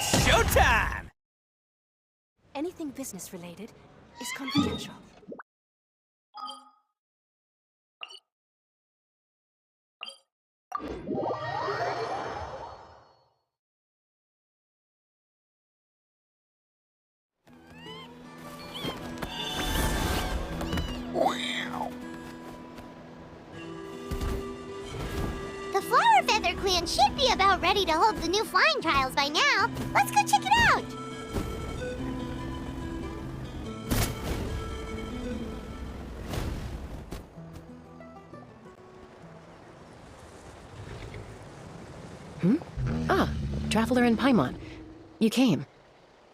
It's showtime! Anything business-related is confidential. The Flower Feather Clan should be about ready to hold the new flying trials by now. Let's go check it out! Ah, Traveler and Paimon. You came.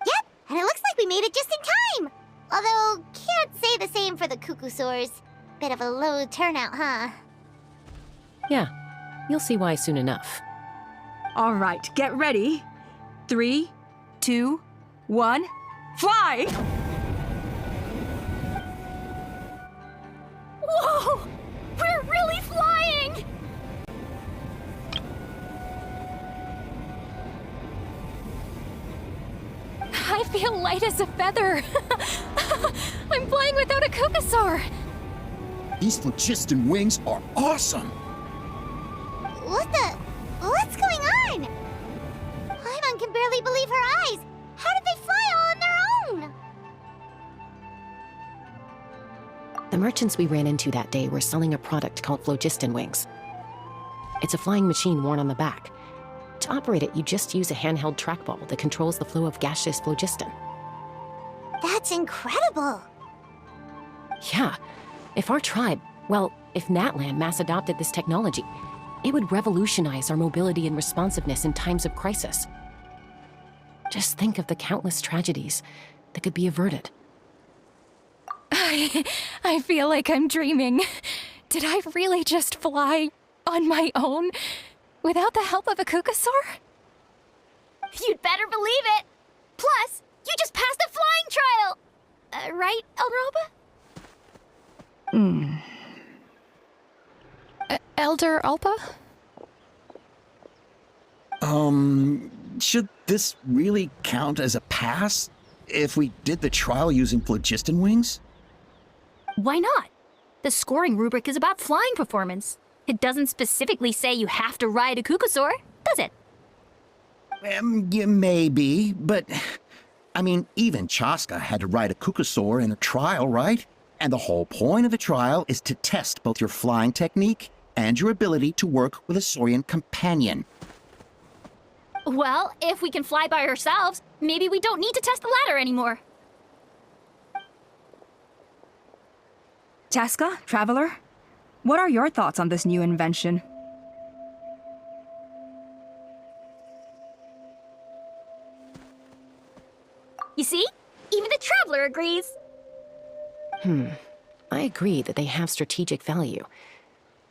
Yep, and it looks like we made it just in time! Although, can't say the same for the Cuckoosaurs. Bit of a low turnout, huh? Yeah, you'll see why soon enough. All right, get ready. 3, 2, 1, fly! Whoa! We're really flying! I feel light as a feather. I'm flying without a Cuckoosaur. These phlogiston wings are awesome! What's going on? Paimon can barely believe her eyes. How did they fly all on their own? The merchants we ran into that day were selling a product called phlogiston wings. It's a flying machine worn on the back. To operate it, you just use a handheld trackball that controls the flow of gaseous phlogiston. That's incredible. Yeah, if our tribe, well, if Natlan mass adopted this technology, it would revolutionize our mobility and responsiveness in times of crisis. Just think of the countless tragedies that could be averted. I feel like I'm dreaming. Did I really just fly on my own without the help of a Cuckoosaur? You'd better believe it. Plus, you just passed the flying trial. Right, Elder Alba? Elder Alpa? Should this really count as a pass if we did the trial using phlogiston wings? Why not? The scoring rubric is about flying performance. It doesn't specifically say you have to ride a Cuckoosaur, does it? Yeah, maybe, but I mean, even Chaska had to ride a Cuckoosaur in a trial, right? And the whole point of the trial is to test both your flying technique and your ability to work with a Saurian companion. Well, if we can fly by ourselves, maybe we don't need to test the ladder anymore. Chaska, Traveler, what are your thoughts on this new invention? You see? Even the Traveler agrees. I agree that they have strategic value,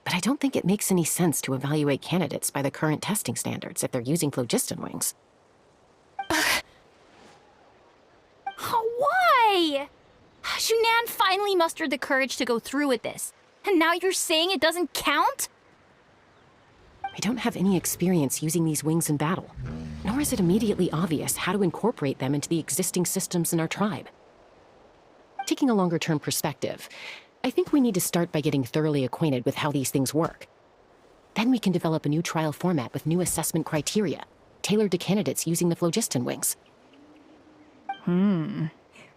but I don't think it makes any sense to evaluate candidates by the current testing standards if they're using phlogiston wings. Why? Shunan finally mustered the courage to go through with this, and now you're saying it doesn't count? We don't have any experience using these wings in battle, nor is it immediately obvious how to incorporate them into the existing systems in our tribe. Taking a longer-term perspective, I think we need to start by getting thoroughly acquainted with how these things work. Then we can develop a new trial format with new assessment criteria, tailored to candidates using the phlogiston wings.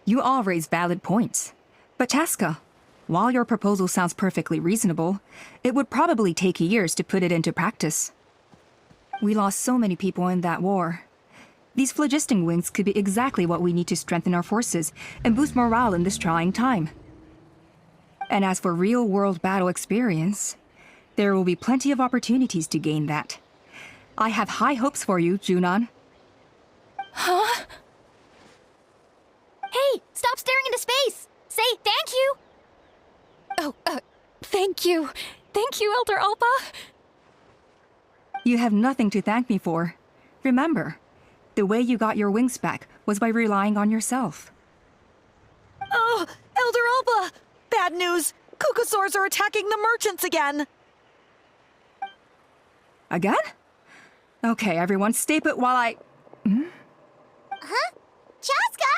You all raise valid points. But Chaska, while your proposal sounds perfectly reasonable, it would probably take years to put it into practice. We lost so many people in that war. These phlogiston wings could be exactly what we need to strengthen our forces and boost morale in this trying time. And as for real-world battle experience, there will be plenty of opportunities to gain that. I have high hopes for you, Junon. Huh? Hey, stop staring into space! Say thank you! Oh, thank you. Thank you, Elder Alpa. You have nothing to thank me for. Remember, the way you got your wings back was by relying on yourself. Oh, Elder Alba! Bad news! Cuckoosaurs are attacking the merchants again! Again? Okay, everyone, stay put while I... Huh? Chaska?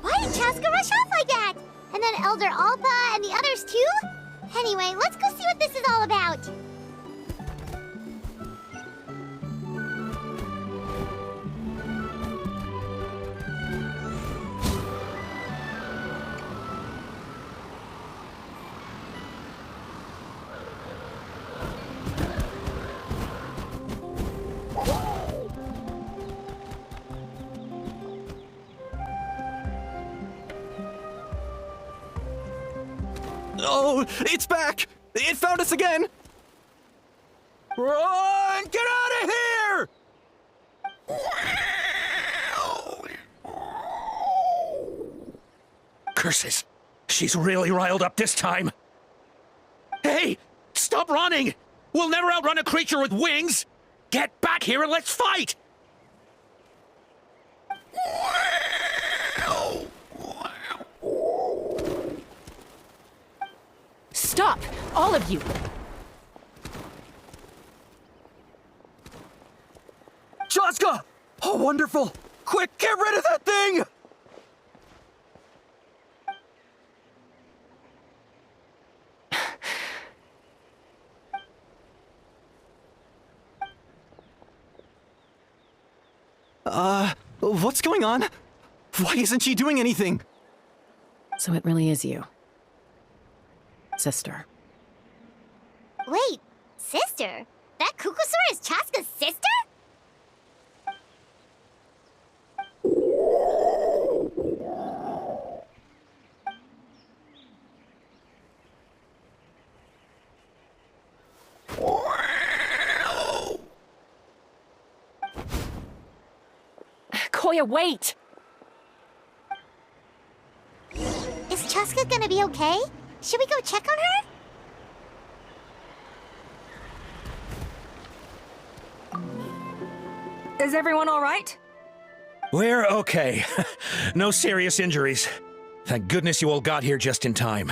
Why did Chaska rush off like that? And then Elder Alpa and the others too? Anyway, let's go see what this is all about. Oh, it's back! It found us again! Run! Get out of here! Curses! She's really riled up this time. Hey! Stop running! We'll never outrun a creature with wings! Get back here and let's fight! Stop! All of you! Chaska! Oh, wonderful! Quick, get rid of that thing! What's going on? Why isn't she doing anything? So it really is you. Sister. Wait, sister? That Kukusaur is Chaska's sister? Koya, wait! Is Chaska gonna be okay? Should we go check on her? Is everyone all right? We're okay. No serious injuries. Thank goodness you all got here just in time.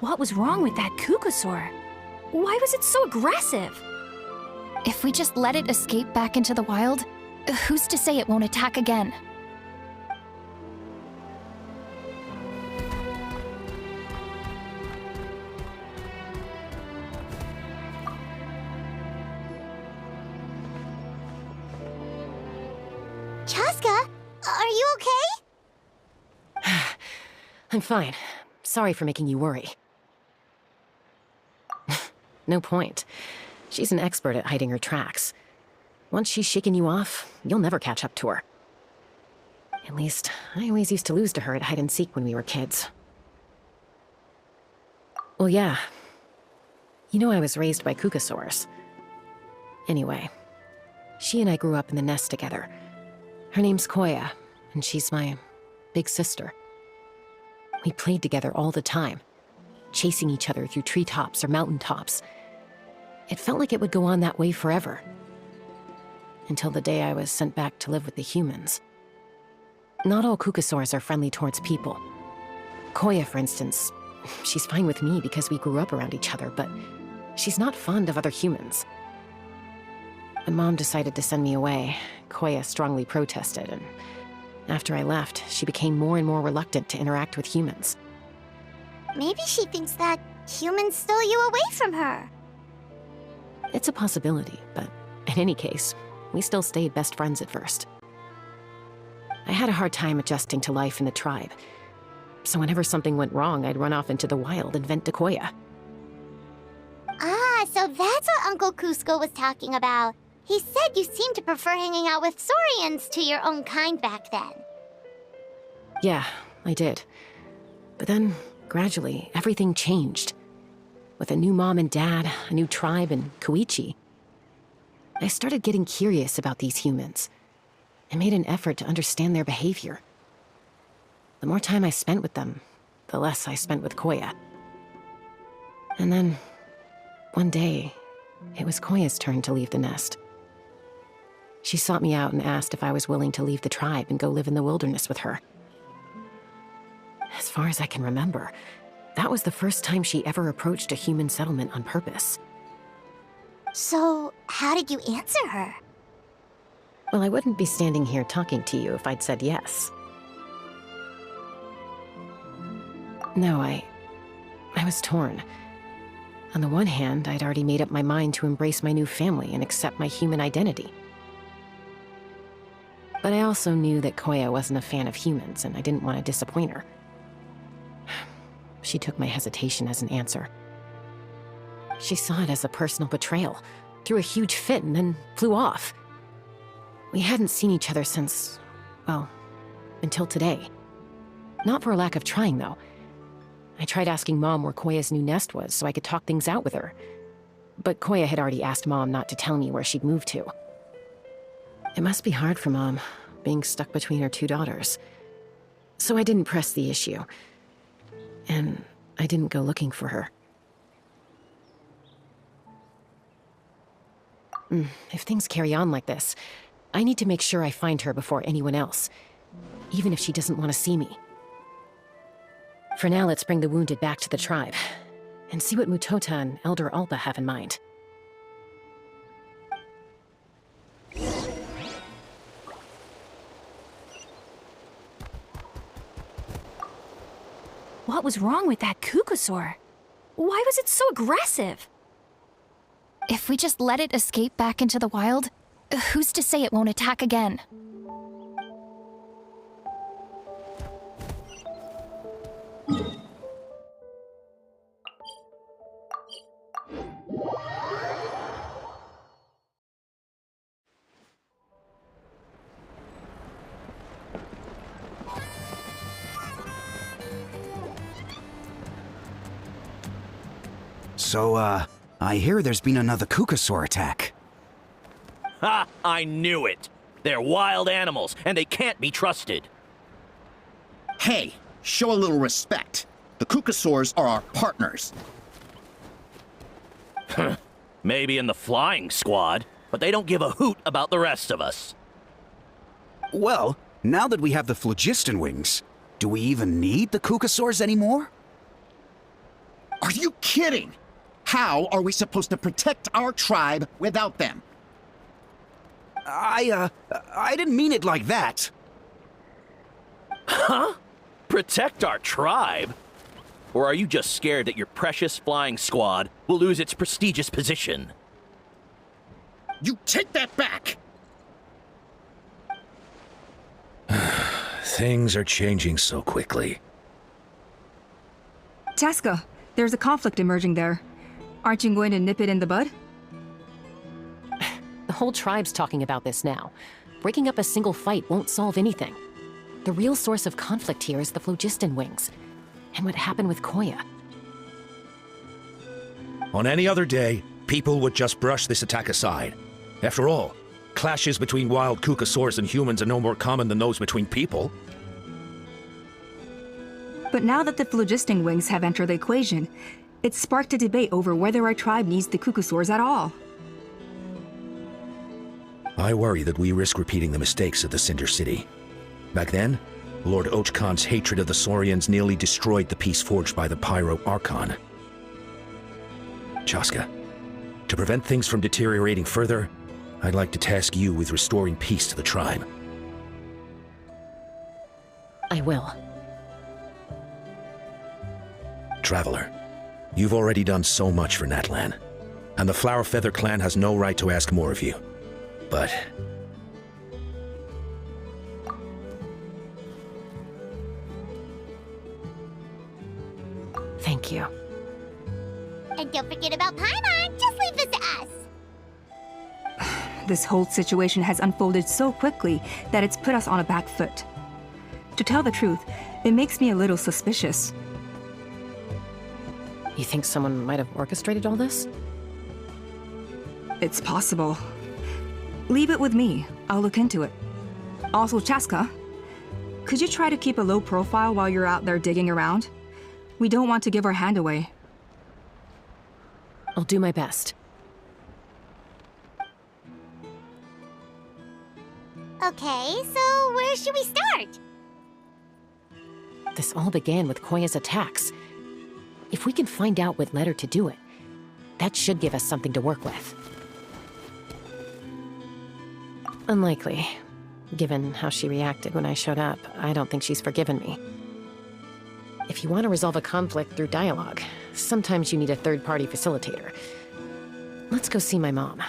What was wrong with that Kukusaur? Why was it so aggressive? If we just let it escape back into the wild, who's to say it won't attack again? Chaska, are you okay? I'm fine. Sorry for making you worry. No point. She's an expert at hiding her tracks. Once she's shaken you off, you'll never catch up to her. At least, I always used to lose to her at hide-and-seek when we were kids. Well, yeah. You know I was raised by Kukusaurs. Anyway, she and I grew up in the nest together. Her name's Koya, and she's my big sister. We played together all the time, chasing each other through treetops or mountaintops. It felt like it would go on that way forever. Until the day I was sent back to live with the humans. Not all Kukusaurs are friendly towards people. Koya, for instance, she's fine with me because we grew up around each other, but she's not fond of other humans. When Mom decided to send me away, Koya strongly protested, and after I left, she became more and more reluctant to interact with humans. Maybe she thinks that humans stole you away from her. It's a possibility, but in any case, we still stayed best friends at first. I had a hard time adjusting to life in the tribe, so whenever something went wrong, I'd run off into the wild and vent to Koya. Ah, so that's what Uncle Cusco was talking about. He said you seemed to prefer hanging out with Saurians to your own kind back then. Yeah, I did. But then, gradually, everything changed. With a new mom and dad, a new tribe, and Koichi, I started getting curious about these humans. I made an effort to understand their behavior. The more time I spent with them, the less I spent with Koya. And then, One day, it was Koya's turn to leave the nest. She sought me out and asked if I was willing to leave the tribe and go live in the wilderness with her. As far as I can remember, that was the first time she ever approached a human settlement on purpose. So, how did you answer her? Well, I wouldn't be standing here talking to you if I'd said yes. No, I was torn. On the one hand, I'd already made up my mind to embrace my new family and accept my human identity. But I also knew that Koya wasn't a fan of humans, and I didn't want to disappoint her. She took my hesitation as an answer. She saw it as a personal betrayal, threw a huge fit, and then flew off. We hadn't seen each other since, well, until today. Not for a lack of trying, though. I tried asking Mom where Koya's new nest was so I could talk things out with her. But Koya had already asked Mom not to tell me where she'd moved to. It must be hard for Mom, being stuck between her two daughters. So I didn't press the issue. And I didn't go looking for her. If things carry on like this, I need to make sure I find her before anyone else, even if she doesn't want to see me. For now, let's bring the wounded back to the tribe, and see what Mutota and Elder Alba have in mind. What was wrong with that Kukusaur? Why was it so aggressive? If we just let it escape back into the wild, who's to say it won't attack again? So, I hear there's been another Kukusaur attack. Ha! I knew it! They're wild animals, and they can't be trusted. Hey, show a little respect. The Kukusaurs are our partners. Maybe in the flying squad, but they don't give a hoot about the rest of us. Well, now that we have the phlogiston wings, do we even need the Kukusaurs anymore? Are you kidding? How are we supposed to protect our tribe without them? I didn't mean it like that. Huh? Protect our tribe? Or are you just scared that your precious flying squad will lose its prestigious position? You take that back! Things are changing so quickly. Tasca, there's a conflict emerging there. Aren't you going to nip it in the bud? The whole tribe's talking about this now. Breaking up a single fight won't solve anything. The real source of conflict here is the phlogiston wings, and what happened with Koya. On any other day, people would just brush this attack aside. After all, clashes between wild Kukusaurs and humans are no more common than those between people. But now that the phlogiston wings have entered the equation, it's sparked a debate over whether our tribe needs the Kukusaurs at all. I worry that we risk repeating the mistakes of the Cinder City. Back then, Lord Ochkon's hatred of the Saurians nearly destroyed the peace forged by the Pyro Archon. Chaska, to prevent things from deteriorating further, I'd like to task you with restoring peace to the tribe. I will. Traveler, you've already done so much for Natlan, and the Flower Feather clan has no right to ask more of you. But thank you. And don't forget about Paimon. Just leave this to us. This whole situation has unfolded so quickly that it's put us on a back foot. To tell the truth, it makes me a little suspicious. You think someone might have orchestrated all this? It's possible. Leave it with me. I'll look into it. Also, Chaska, could you try to keep a low profile while you're out there digging around? We don't want to give our hand away. I'll do my best. Okay, so where should we start? This all began with Koya's attacks. If we can find out what led her to do it, that should give us something to work with. Unlikely. Given how she reacted when I showed up, I don't think she's forgiven me. If you want to resolve a conflict through dialogue, sometimes you need a third-party facilitator. Let's go see my mom.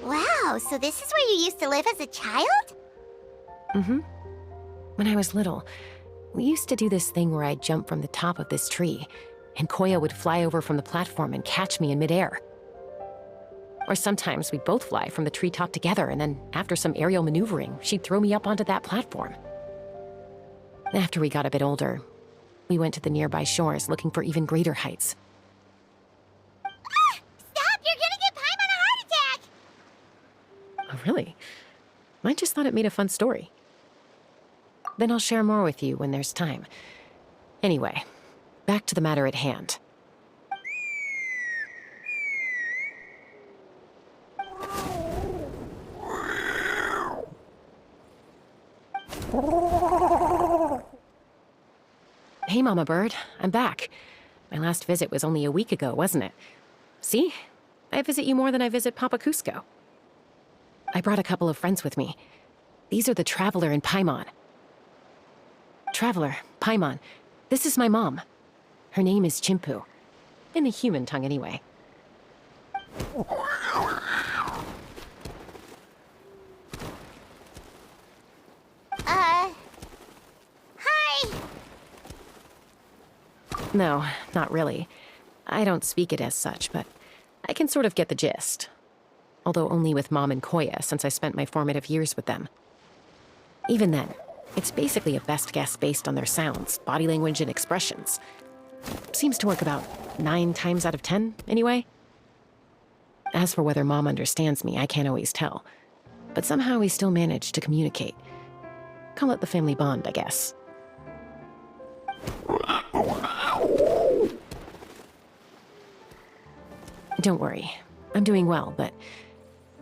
Wow, so this is where you used to live as a child? Mm-hmm. When I was little, we used to do this thing where I'd jump from the top of this tree, and Koya would fly over from the platform and catch me in midair. Or sometimes we'd both fly from the treetop together, and then after some aerial maneuvering, she'd throw me up onto that platform. After we got a bit older, we went to the nearby shores looking for even greater heights. Ah! Stop! You're gonna give Paimon a heart attack! Oh, really? I just thought it made a fun story. Then I'll share more with you when there's time. Anyway, back to the matter at hand. Hey, Mama Bird. I'm back. My last visit was only a week ago, wasn't it? See? I visit you more than I visit Papa Cusco. I brought a couple of friends with me. These are the Traveler and Paimon. Traveler, Paimon, this is my mom. Her name is Chimpu. In the human tongue, anyway. Hi! No, not really. I don't speak it as such, but I can sort of get the gist. Although only with Mom and Koya, since I spent my formative years with them. Even then, it's basically a best guess based on their sounds, body language, and expressions. Seems to work about 9 times out of 10, anyway. As for whether Mom understands me, I can't always tell. But somehow we still manage to communicate. Call it the family bond, I guess. Don't worry. I'm doing well, but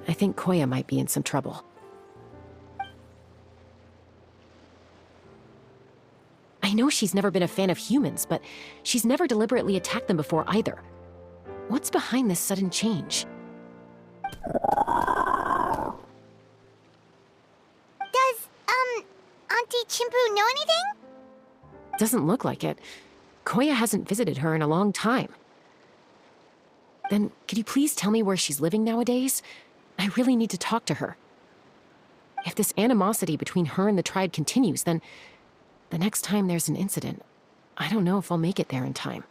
I think Koya might be in some trouble. I know she's never been a fan of humans, but she's never deliberately attacked them before either. What's behind this sudden change? Does, Auntie Chimpu know anything? Doesn't look like it. Koya hasn't visited her in a long time. Then, could you please tell me where she's living nowadays? I really need to talk to her. If this animosity between her and the tribe continues, then the next time there's an incident, I don't know if I'll make it there in time.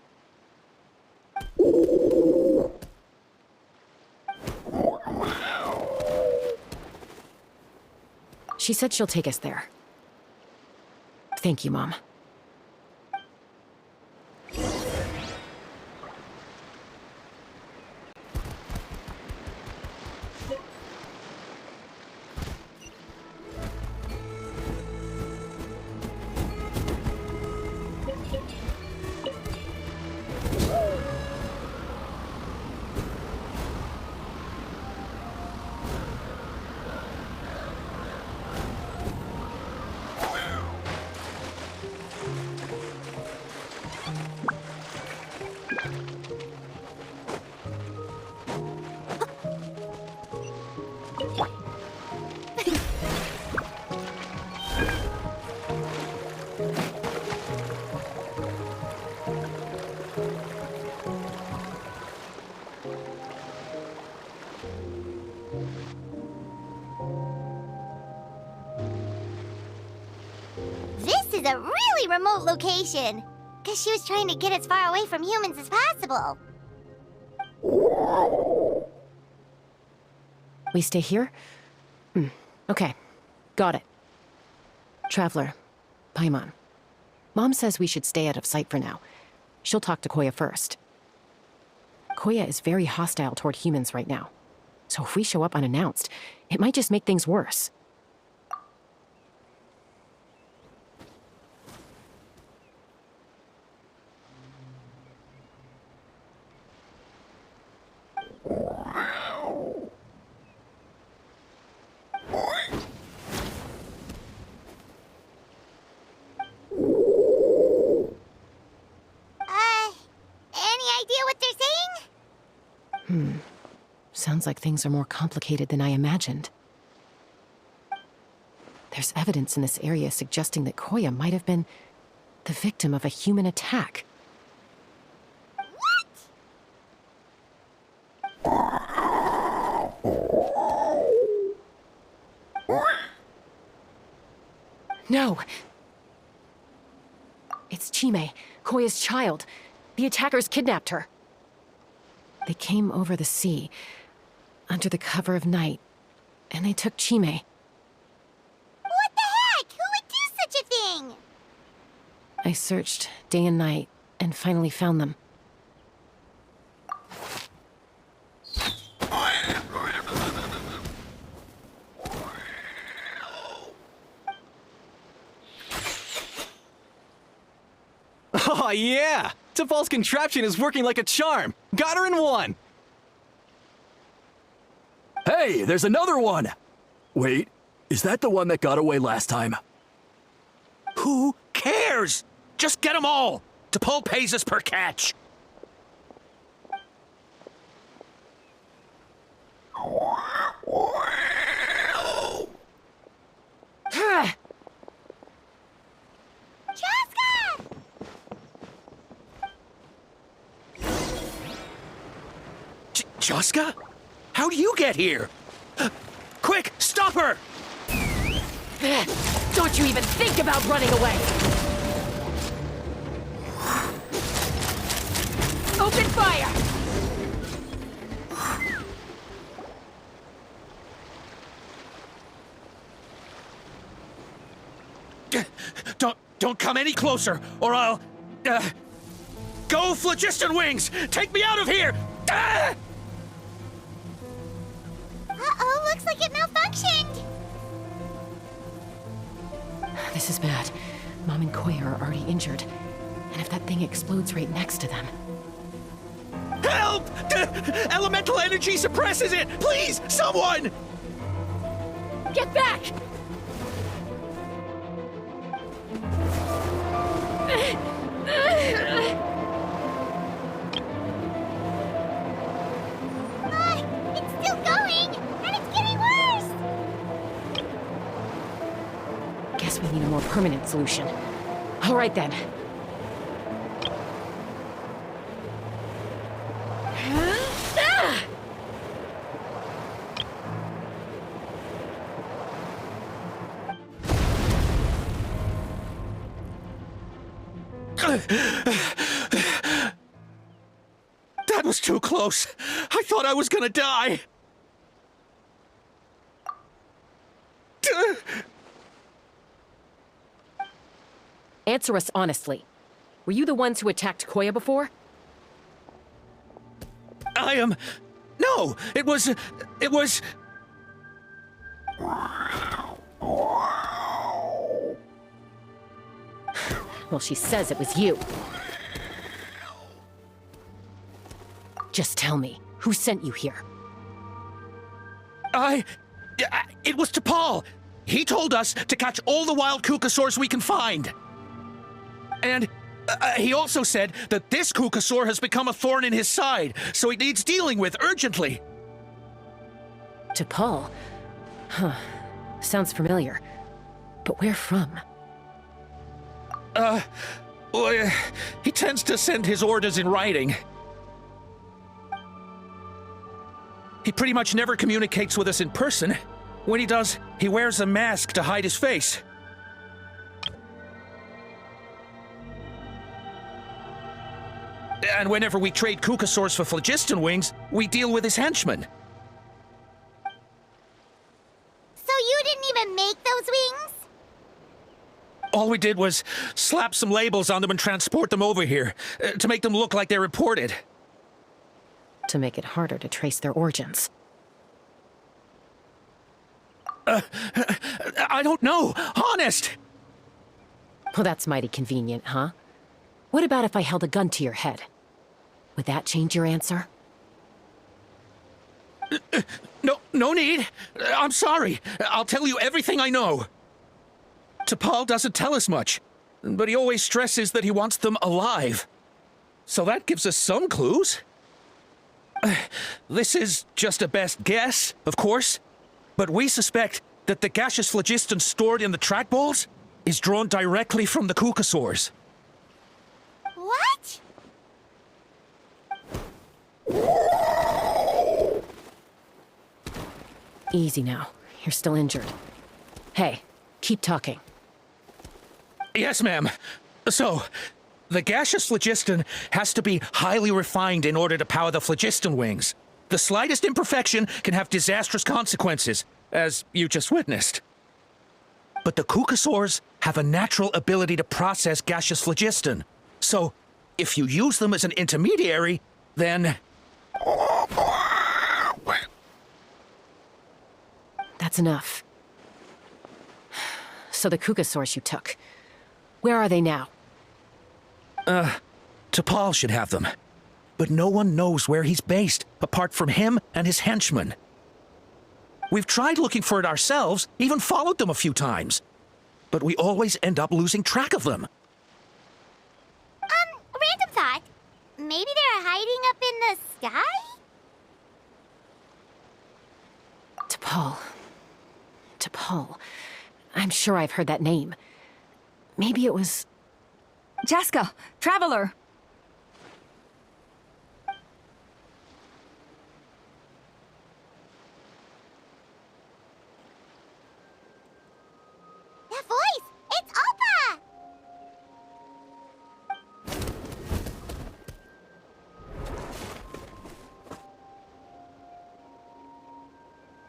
She said she'll take us there. Thank you, Mom. is a really remote location. Guess she was trying to get as far away from humans as possible. We stay here? Okay. Got it. Traveler, Paimon. Mom says we should stay out of sight for now. She'll talk to Koya first. Koya is very hostile toward humans right now. So if we show up unannounced, it might just make things worse. Any idea what they're saying? Sounds like things are more complicated than I imagined. There's evidence in this area suggesting that Koya might have been the victim of a human attack. No! It's Chime, Koya's child. The attackers kidnapped her. They came over the sea, under the cover of night, and they took Chime. What the heck? Who would do such a thing? I searched day and night, and finally found them. Oh yeah! T'Pol's contraption is working like a charm! Got her in one! Hey, there's another one! Wait, is that the one that got away last time? Who cares? Just get them all! T'Pol pays us per catch! Chaska? How do you get here? Quick, stop her! Don't you even think about running away! Open fire! Don't come any closer, or I'll... Go, Phlogiston Wings! Take me out of here! Ah! Uh-oh, looks like it malfunctioned! This is bad. Mom and Koya are already injured. And if that thing explodes right next to them... Help! Elemental energy suppresses it! Please, someone! Get back! It's still going! And it's getting worse! Guess we need a more permanent solution. All right then. That was too close. I thought I was gonna die. Answer us honestly. Were you the ones who attacked Koya before? I am... No, it was... Well, she says it was you. Just tell me, who sent you here? It was T'Pol. He told us to catch all the wild Kukasaurs we can find. And he also said that this Kukasaur has become a thorn in his side, so he needs dealing with urgently. T'Pol? Huh. Sounds familiar. But where from? Well, he tends to send his orders in writing. He pretty much never communicates with us in person. When he does, he wears a mask to hide his face. And whenever we trade Kukasaurs for phlogiston wings, we deal with his henchmen. So you didn't even make those wings? All we did was slap some labels on them and transport them over here, to make them look like they're imported. To make it harder to trace their origins. I don't know, honest! Well, that's mighty convenient, huh? What about if I held a gun to your head? Would that change your answer? No need. I'm sorry. I'll tell you everything I know. T'Pol doesn't tell us much, but he always stresses that he wants them alive. So that gives us some clues. This is just a best guess, of course, but we suspect that the gaseous phlogiston stored in the trackballs is drawn directly from the Kukasaurs. What? Easy now. You're still injured. Hey, keep talking. Yes, ma'am. So, the gaseous phlogiston has to be highly refined in order to power the phlogiston wings. The slightest imperfection can have disastrous consequences, as you just witnessed. But the Kukasaurs have a natural ability to process gaseous phlogiston. So, if you use them as an intermediary, then... That's enough. So the Kukasaurs you took, where are they now? T'Pol should have them. But no one knows where he's based, apart from him and his henchmen. We've tried looking for it ourselves, even followed them a few times. But we always end up losing track of them. Random thought. Maybe they're hiding up in the sky? T'Pol. I'm sure I've heard that name. Maybe it was... Chaska, Traveler! That voice! It's Oppa!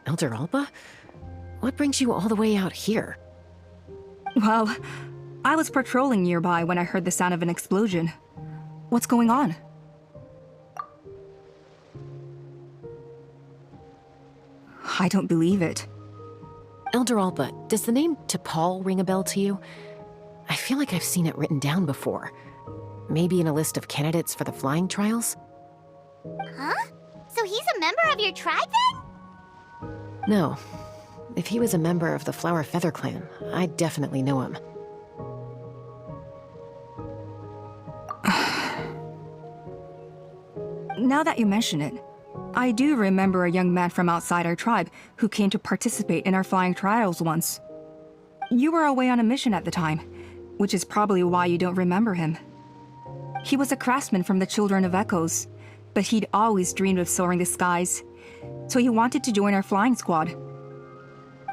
Elder Alba? What brings you all the way out here? Well, I was patrolling nearby when I heard the sound of an explosion. What's going on? I don't believe it. Elder Alba, does the name T'Pol ring a bell to you? I feel like I've seen it written down before. Maybe in a list of candidates for the flying trials? Huh? So he's a member of your tribe then? No. If he was a member of the Flower Feather Clan, I'd definitely know him. Now that you mention it, I do remember a young man from outside our tribe who came to participate in our flying trials once. You were away on a mission at the time, which is probably why you don't remember him. He was a craftsman from the Children of Echoes, but he'd always dreamed of soaring the skies, so he wanted to join our flying squad.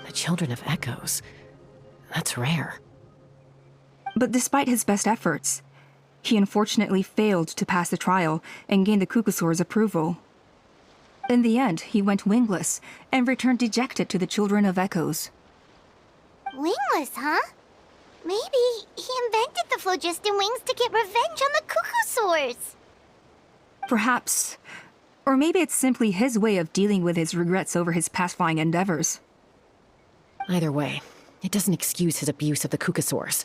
The Children of Echoes? That's rare. But despite his best efforts, he unfortunately failed to pass the trial and gain the Kukasaur's approval. In the end, he went wingless and returned dejected to the Children of Echoes. Wingless, huh? Maybe he invented the phlogiston wings to get revenge on the Kukasaurs. Perhaps. Or maybe it's simply his way of dealing with his regrets over his past flying endeavors. Either way, it doesn't excuse his abuse of the Kukasaurs.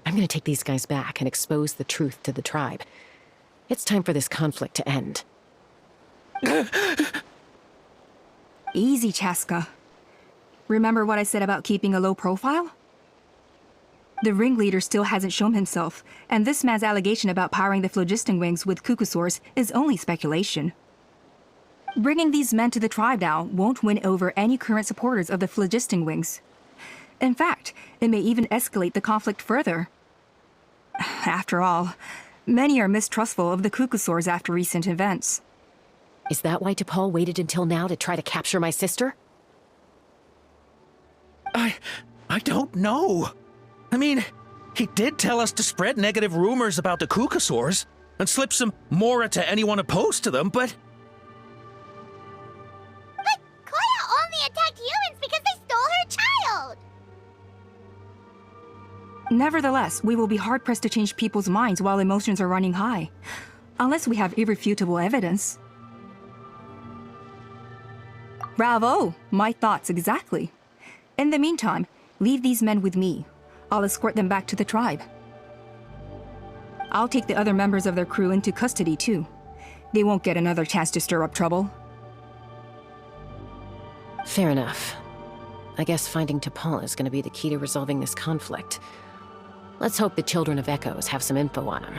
I'm gonna take these guys back and expose the truth to the tribe. It's time for this conflict to end. Easy, Chaska. Remember what I said about keeping a low profile? The ringleader still hasn't shown himself, and this man's allegation about powering the phlogiston wings with Kukasaurs is only speculation. Bringing these men to the tribe now won't win over any current supporters of the phlogiston wings. In fact, it may even escalate the conflict further. After all, many are mistrustful of the Kukasaurs after recent events. Is that why T'Pol waited until now to try to capture my sister? I don't know. I mean, he did tell us to spread negative rumors about the Kukasaurs, and slip some Mora to anyone opposed to them, but But Koya only attacked humans because they stole her child! Nevertheless, we will be hard-pressed to change people's minds while emotions are running high. Unless we have irrefutable evidence. Bravo! My thoughts exactly. In the meantime, leave these men with me. I'll escort them back to the tribe. I'll take the other members of their crew into custody too. They won't get another chance to stir up trouble. Fair enough. I guess finding T'Pol is gonna be the key to resolving this conflict. Let's hope the Children of Echoes have some info on him.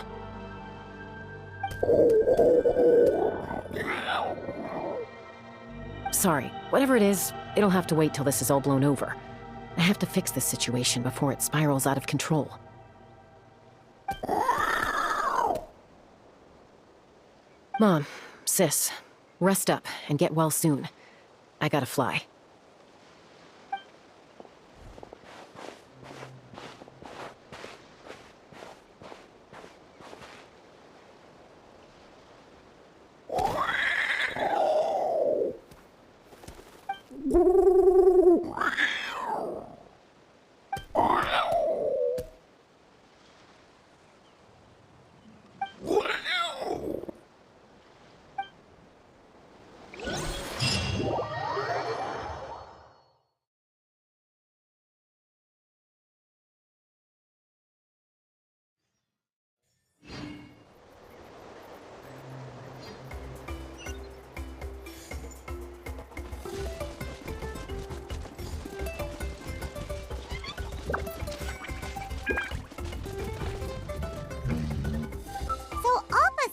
Sorry, whatever it is, it'll have to wait till this is all blown over. I have to fix this situation before it spirals out of control. Mom, sis, rest up and get well soon. I gotta fly.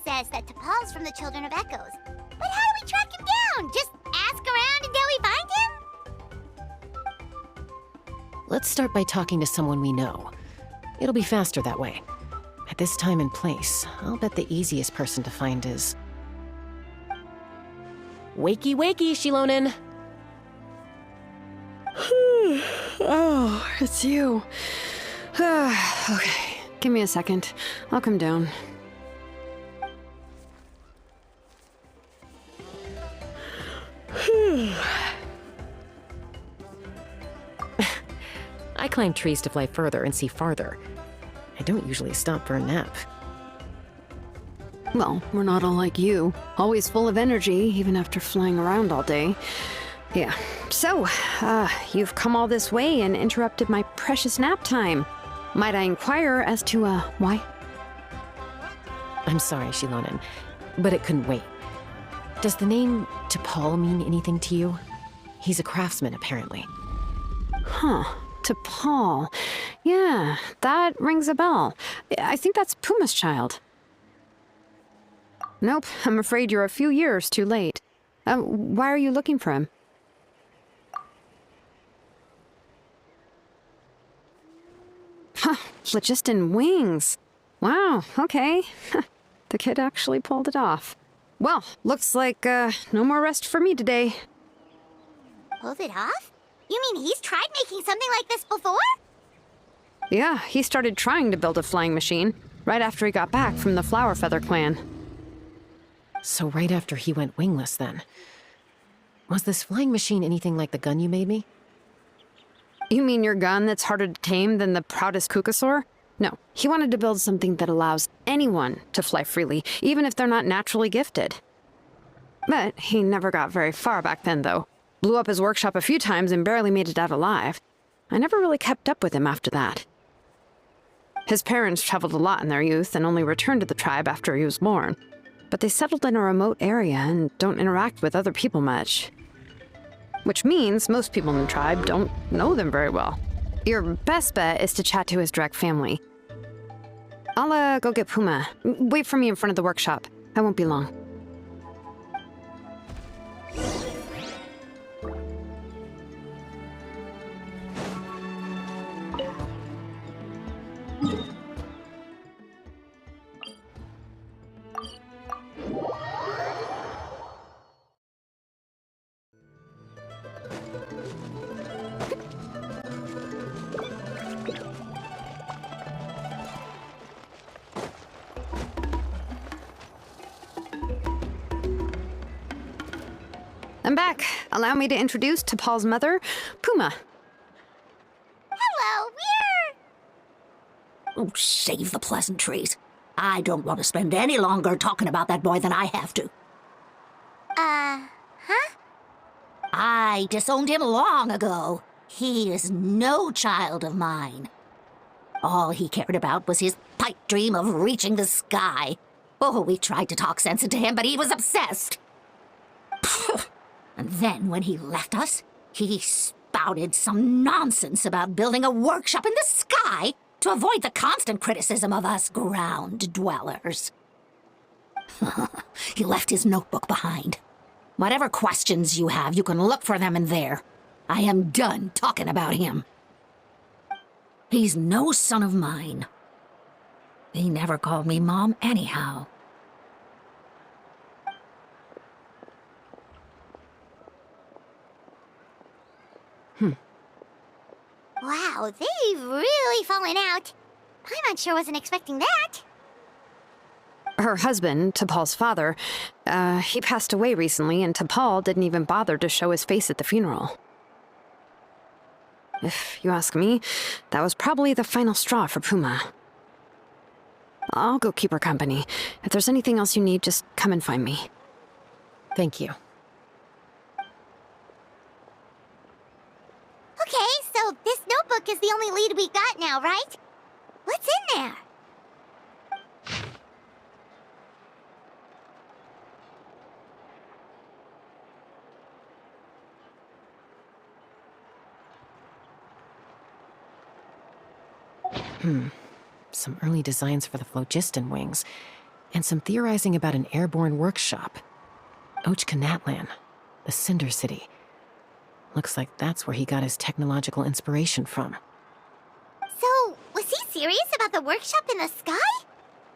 Says that T'Pol's from the Children of Echoes. But how do we track him down? Just ask around until we find him? Let's start by talking to someone we know. It'll be faster that way. At this time and place, I'll bet the easiest person to find is... Wakey, wakey, Shilonen! Oh, it's you. Okay, give me a second. I'll come down. I climb trees to fly further and see farther. I don't usually stop for a nap. Well, we're not all like you. Always full of energy, even after flying around all day. Yeah. So, you've come all this way and interrupted my precious nap time. Might I inquire as to, why? I'm sorry, Shilonen, but it couldn't wait. Does the name T'Pol mean anything to you? He's a craftsman, apparently. Huh. T'Pol. Yeah, that rings a bell. I think that's Puma's child. Nope, I'm afraid you're a few years too late. Why are you looking for him? Huh, phlogiston wings. Wow, okay. The kid actually pulled it off. Well, looks like, no more rest for me today. Pulled it off? You mean he's tried making something like this before? Yeah, he started trying to build a flying machine right after he got back from the Flower Feather clan. So right after he went wingless, then. Was this flying machine anything like the gun you made me? You mean your gun that's harder to tame than the proudest Kukasaur? No, he wanted to build something that allows anyone to fly freely, even if they're not naturally gifted. But he never got very far back then, though. Blew up his workshop a few times and barely made it out alive. I never really kept up with him after that. His parents traveled a lot in their youth and only returned to the tribe after he was born. But they settled in a remote area and don't interact with other people much. Which means most people in the tribe don't know them very well. Your best bet is to chat to his direct family. I'll, go get Puma. Wait for me in front of the workshop. I won't be long. I'm back. Allow me to introduce T'Pol's mother, Puma. Hello, we're... Oh, save the pleasantries. I don't want to spend any longer talking about that boy than I have to. Huh? I disowned him long ago. He is no child of mine. All he cared about was his pipe dream of reaching the sky. Oh, we tried to talk sense into him, but he was obsessed. And then when he left us, he spouted some nonsense about building a workshop in the sky to avoid the constant criticism of us ground dwellers. He left his notebook behind. Whatever questions you have, you can look for them in there. I am done talking about him. He's no son of mine. He never called me Mom anyhow. Wow, they've really fallen out. Paimon sure wasn't expecting that. Her husband, T'Pol's father, he passed away recently, and T'Pol didn't even bother to show his face at the funeral. If you ask me, that was probably the final straw for Puma. I'll go keep her company. If there's anything else you need, just come and find me. Thank you. Okay, so this notebook is the only lead we got now, right? What's in there? Some early designs for the phlogiston wings, and some theorizing about an airborne workshop. Ochkanatlan, the Cinder City. Looks like that's where he got his technological inspiration from. So, was he serious about the workshop in the sky?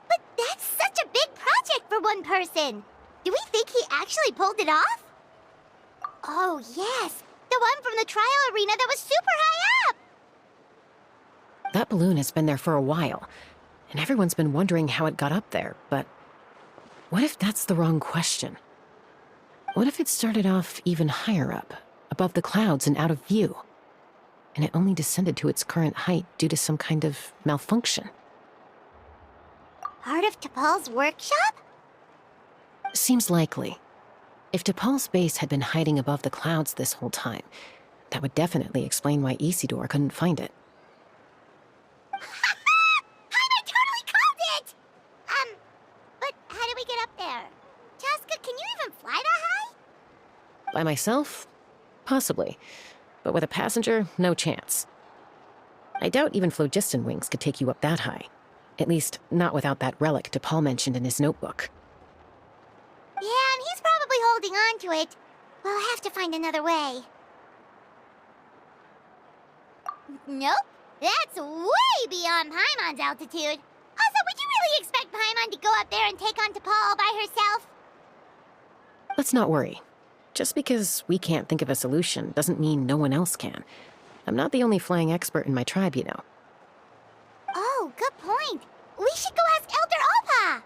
But that's such a big project for one person. Do we think he actually pulled it off? Oh, yes. The one from the trial arena that was super high up. That balloon has been there for a while, and everyone's been wondering how it got up there, but what if that's the wrong question? What if it started off even higher up, above the clouds and out of view, and it only descended to its current height due to some kind of malfunction? Part of T'Pol's workshop? Seems likely. If T'Pol's base had been hiding above the clouds this whole time, that would definitely explain why Isidore couldn't find it. I totally called it! But how do we get up there? Chaska, can you even fly that high? By myself? Possibly. But with a passenger, no chance. I doubt even phlogiston wings could take you up that high. At least, not without that relic T'Pol mentioned in his notebook. Yeah, and he's probably holding on to it. We'll have to find another way. Nope. That's way beyond Paimon's altitude. Also, would you really expect Paimon to go up there and take on T'Pol by herself? Let's not worry. Just because we can't think of a solution doesn't mean no one else can. I'm not the only flying expert in my tribe, you know. Oh, good point. We should go ask Elder Alpa!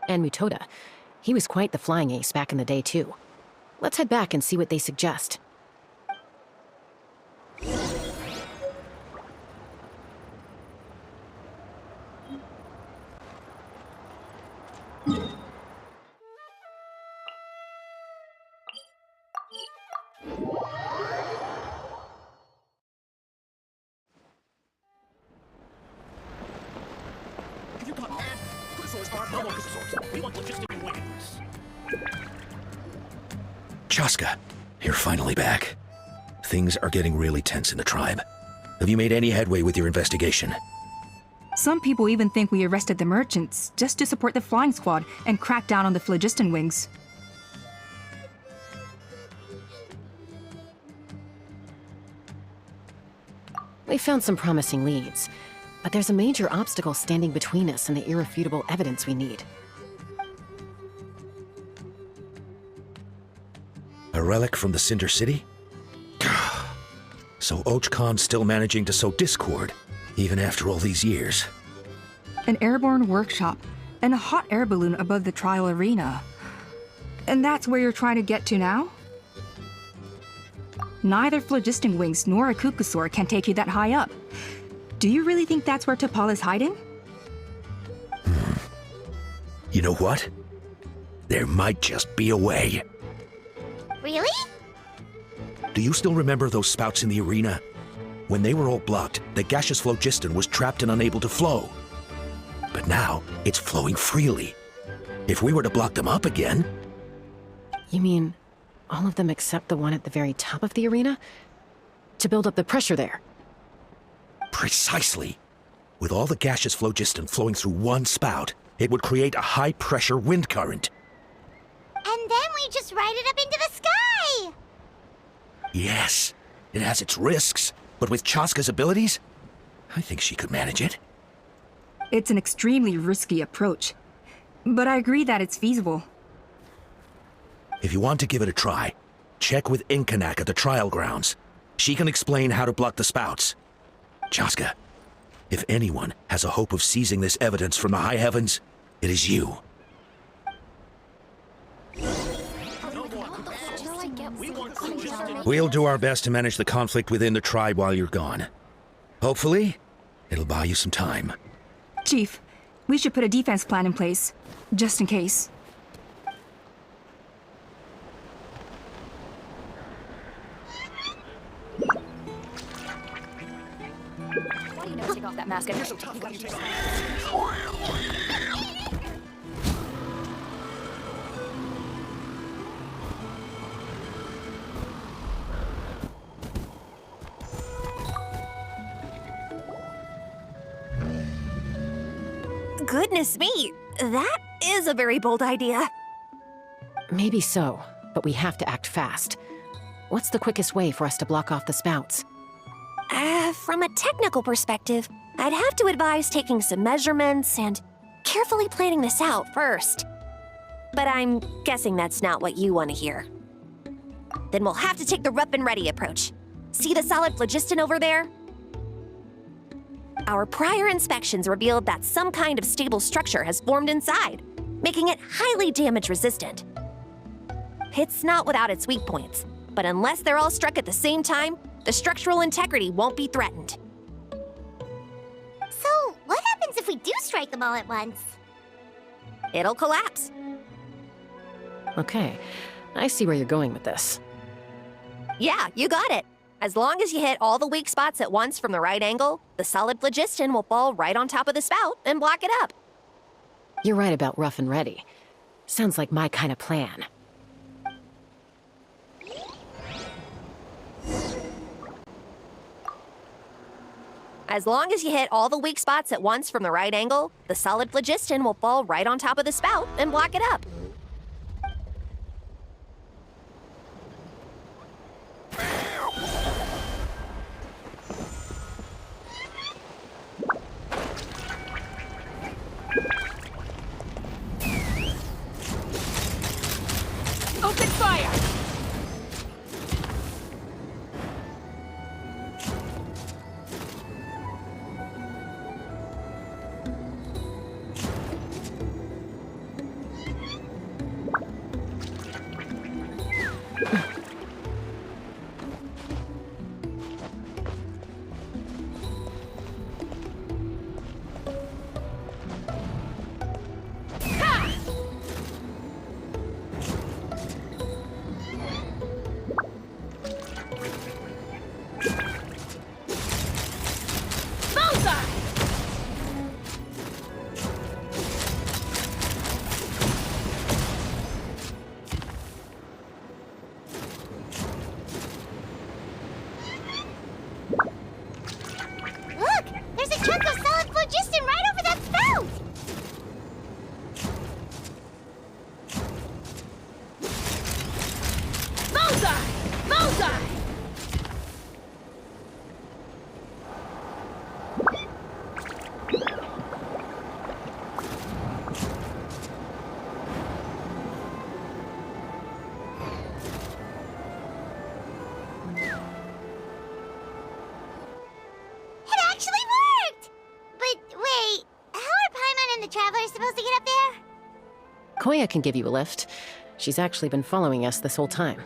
And Mutoda. He was quite the flying ace back in the day, too. Let's head back and see what they suggest. Chaska, you're finally back. Things are getting really tense in the tribe. Have you made any headway with your investigation? Some people even think we arrested the merchants just to support the flying squad and crack down on the phlogiston wings. We found some promising leads, but there's a major obstacle standing between us and the irrefutable evidence we need. A relic from the Cinder City? So Ochkon's still managing to sow discord, even after all these years. An airborne workshop and a hot air balloon above the trial arena. And that's where you're trying to get to now? Neither phlogiston wings nor a Kukusaur can take you that high up. Do you really think that's where T'Pol is hiding? You know what? There might just be a way. Really? Do you still remember those spouts in the arena? When they were all blocked, the gaseous phlogiston was trapped and unable to flow. But now, it's flowing freely. If we were to block them up again... You mean all of them except the one at the very top of the arena? To build up the pressure there? Precisely. With all the gaseous phlogiston flowing through one spout, it would create a high-pressure wind current. And then we just ride it up into the sky! Yes, it has its risks, but with Chaska's abilities, I think she could manage it. It's an extremely risky approach, but I agree that it's feasible. If you want to give it a try, check with Inkanak at the trial grounds. She can explain how to block the spouts. Chaska, if anyone has a hope of seizing this evidence from the high heavens, it is you. We'll do our best to manage the conflict within the tribe while you're gone. Hopefully, it'll buy you some time. Chief, we should put a defense plan in place, just in case. Why do you never take off that mask? You're so tough. Goodness me, that is a very bold idea. Maybe so, but we have to act fast. What's the quickest way for us to block off the spouts? From a technical perspective, I'd have to advise taking some measurements and carefully planning this out first. But I'm guessing that's not what you want to hear. Then we'll have to take the rough and ready approach. See the solid phlogiston over there? Our prior inspections revealed that some kind of stable structure has formed inside, making it highly damage resistant. It's not without its weak points, but unless they're all struck at the same time, the structural integrity won't be threatened. So, what happens if we do strike them all at once? It'll collapse. Okay, I see where you're going with this. Yeah, you got it. As long as you hit all the weak spots at once from the right angle, the solid phlogiston will fall right on top of the spout and block it up. You're right about rough and ready. Sounds like my kind of plan. As long as you hit all the weak spots at once from the right angle, the solid phlogiston will fall right on top of the spout and block it up. Open fire! Koya can give you a lift. She's actually been following us this whole time.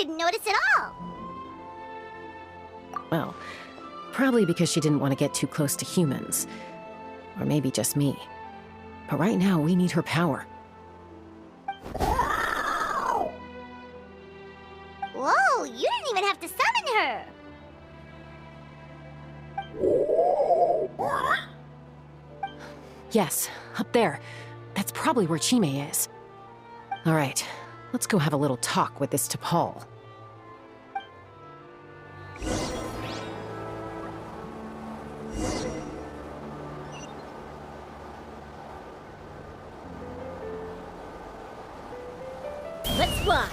didn't notice at all. Well, probably because she didn't want to get too close to humans. Or maybe just me. But right now, we need her power. Whoa, you didn't even have to summon her. Yes, up there. That's probably where Chime is. All right, let's go have a little talk with this T'Pol. Let's fly.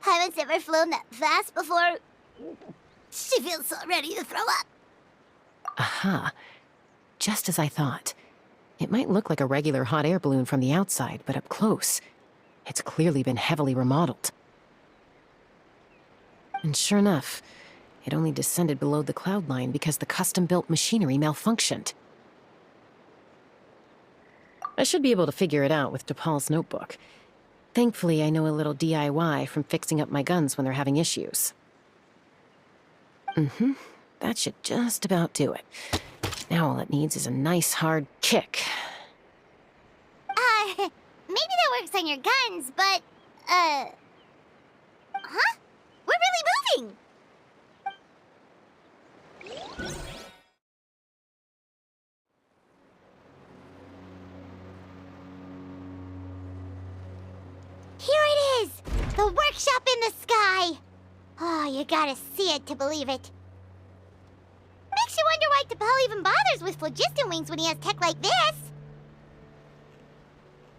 Haven't ever flown that fast before. She feels so ready to throw up. Aha. Just as I thought. It might look like a regular hot air balloon from the outside, but up close, it's clearly been heavily remodeled. And sure enough, it only descended below the cloud line because the custom-built machinery malfunctioned. I should be able to figure it out with T'Pol's notebook. Thankfully, I know a little DIY from fixing up my guns when they're having issues. That should just about do it. Now all it needs is a nice hard kick. Maybe that works on your guns, but, huh? We're really moving! Here it is! The workshop in the sky! Oh, you gotta see it to believe it. Makes you wonder why T'Pol even bothers with phlogiston wings when he has tech like this.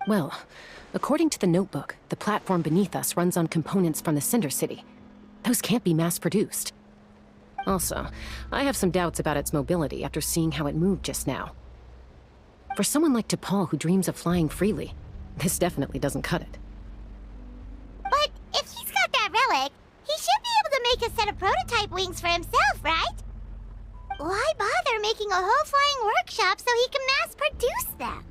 Well, according to the notebook, the platform beneath us runs on components from the Cinder City. Those can't be mass-produced. Also, I have some doubts about its mobility after seeing how it moved just now. For someone like T'Pol who dreams of flying freely, this definitely doesn't cut it. But if he's got that relic, he should be able to make a set of prototype wings for himself, right? Why bother making a whole flying workshop so he can mass-produce them?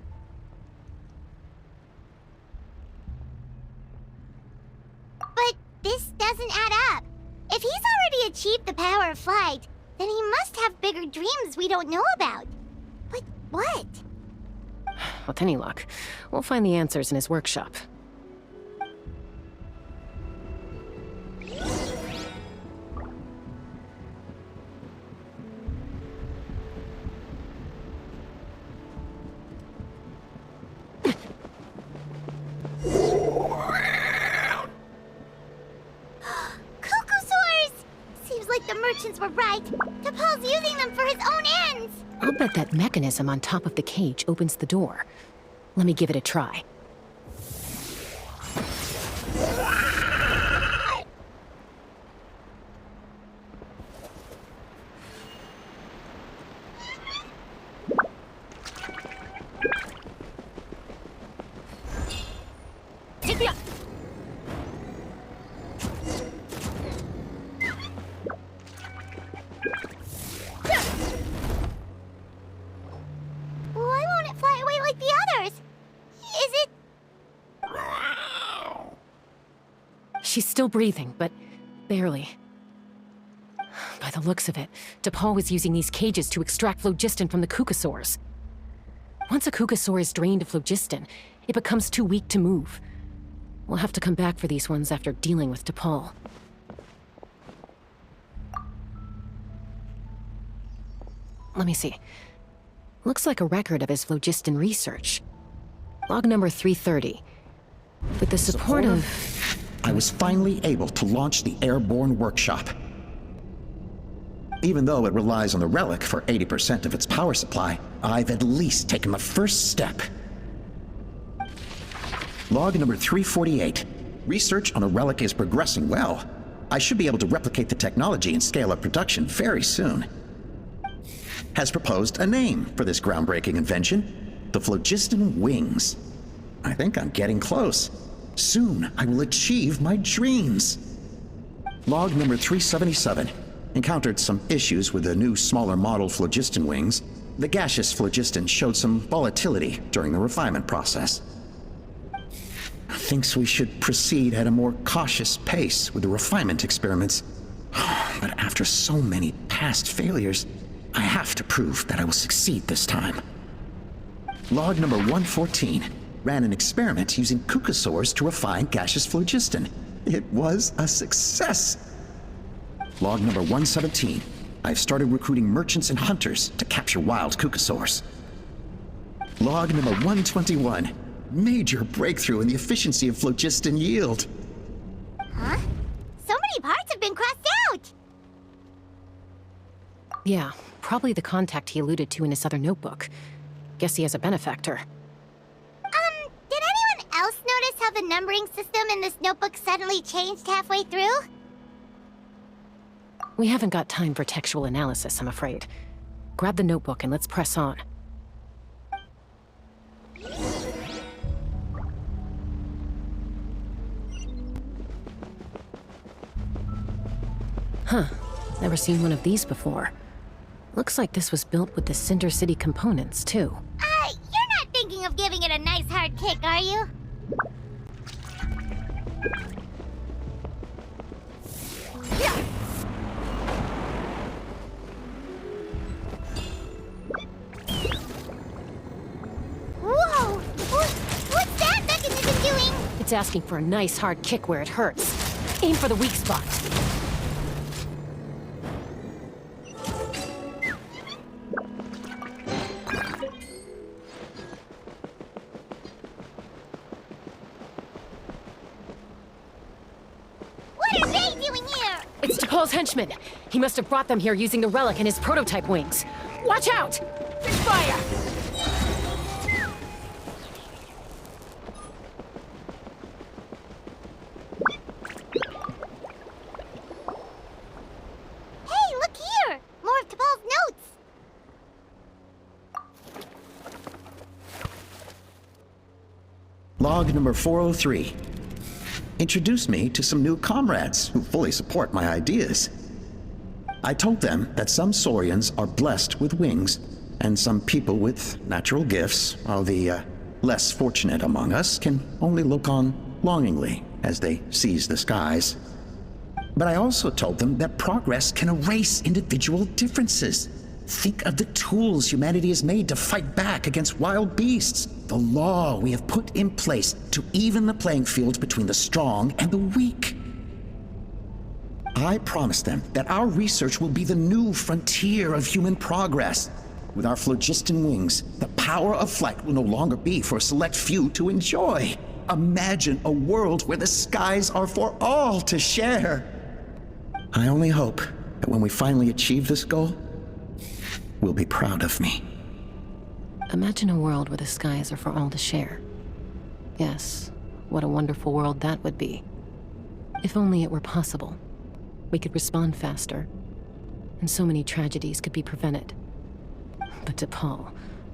But this doesn't add up. If he's already achieved the power of flight, then he must have bigger dreams we don't know about. But what? With any luck, we'll find the answers in his workshop. Were right. T'Pol's using them for his own ends. I'll bet that mechanism on top of the cage opens the door. Let me give it a try. She's still breathing, but barely. By the looks of it, T'Pol was using these cages to extract phlogiston from the Kukasaurs. Once a Kukasaur is drained of phlogiston, it becomes too weak to move. We'll have to come back for these ones after dealing with T'Pol. Let me see. Looks like a record of his phlogiston research. Log number 330. With the support of... I was finally able to launch the airborne workshop. Even though it relies on the relic for 80% of its power supply, I've at least taken the first step. Log number 348. Research on the relic is progressing well. I should be able to replicate the technology and scale up production very soon. Has proposed a name for this groundbreaking invention: the phlogiston wings. I think I'm getting close. Soon I will achieve my dreams. Log number 377 encountered some issues with the new smaller model phlogiston wings. The gaseous phlogiston showed some volatility during the refinement process. Thinks we should proceed at a more cautious pace with the refinement experiments. But after so many past failures, I have to prove that I will succeed this time. Log number 114 ran an experiment using kukasaurs to refine gaseous phlogiston. It was a success. Log number 117. I've started recruiting merchants and hunters to capture wild kukasaurs. Log number 121. Major breakthrough in the efficiency of phlogiston yield. Huh? So many parts have been crossed out! Yeah, probably the contact he alluded to in his other notebook. Guess he has a benefactor. Did anyone else notice how the numbering system in this notebook suddenly changed halfway through? We haven't got time for textual analysis, I'm afraid. Grab the notebook and let's press on. Huh. Never seen one of these before. Looks like this was built with the Cinder City components, too. You're not thinking of giving it a nice hard kick, are you? Whoa! What's that mechanism doing? It's asking for a nice hard kick where it hurts. Aim for the weak spot. What are they doing here? It's T'Pol's henchman. He must have brought them here using the relic in his prototype wings. Watch out! Fire! Hey, look here! More of T'Pol's notes! Log number 403. Introduced me to some new comrades who fully support my ideas. I told them that some Saurians are blessed with wings, and some people with natural gifts, while the less fortunate among us can only look on longingly as they seize the skies. But I also told them that progress can erase individual differences. Think of the tools humanity has made to fight back against wild beasts. The law we have put in place to even the playing field between the strong and the weak. I promised them that our research will be the new frontier of human progress. With our phlogiston wings, the power of flight will no longer be for a select few to enjoy. Imagine a world where the skies are for all to share. I only hope that when we finally achieve this goal, will be proud of me. Imagine a world where the skies are for all to share. Yes, what a wonderful world that would be. If only it were possible. We could respond faster, and so many tragedies could be prevented. But T'Pol,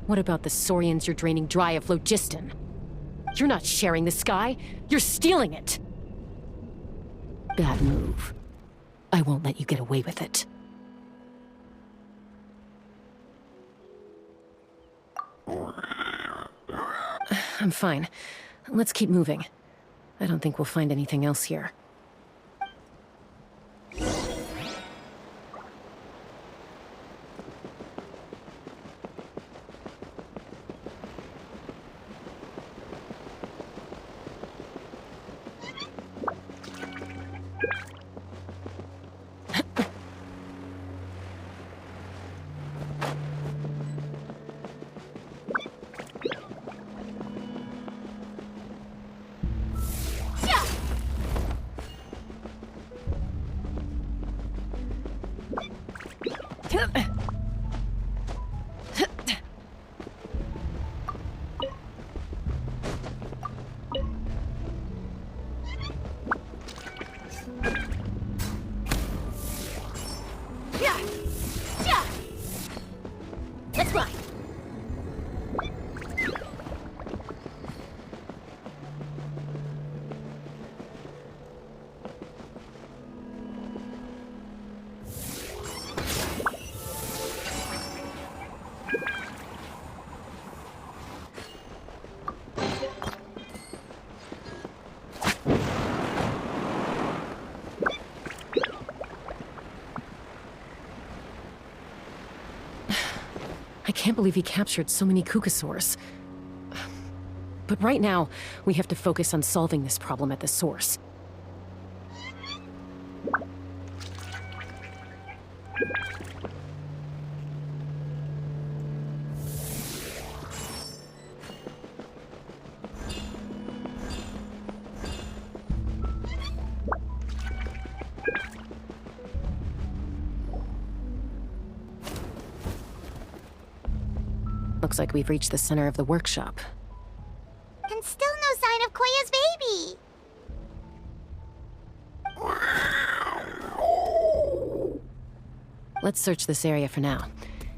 what about the Saurians you're draining dry of phlogiston? You're not sharing the sky, you're stealing it! Bad move. I won't let you get away with it. I'm fine. Let's keep moving. I don't think we'll find anything else here. Let's fly! can't believe he captured so many Kukasaurs. But right now, we have to focus on solving this problem at the source. Looks like we've reached the center of the workshop. And still no sign of Koya's baby. Let's search this area for now.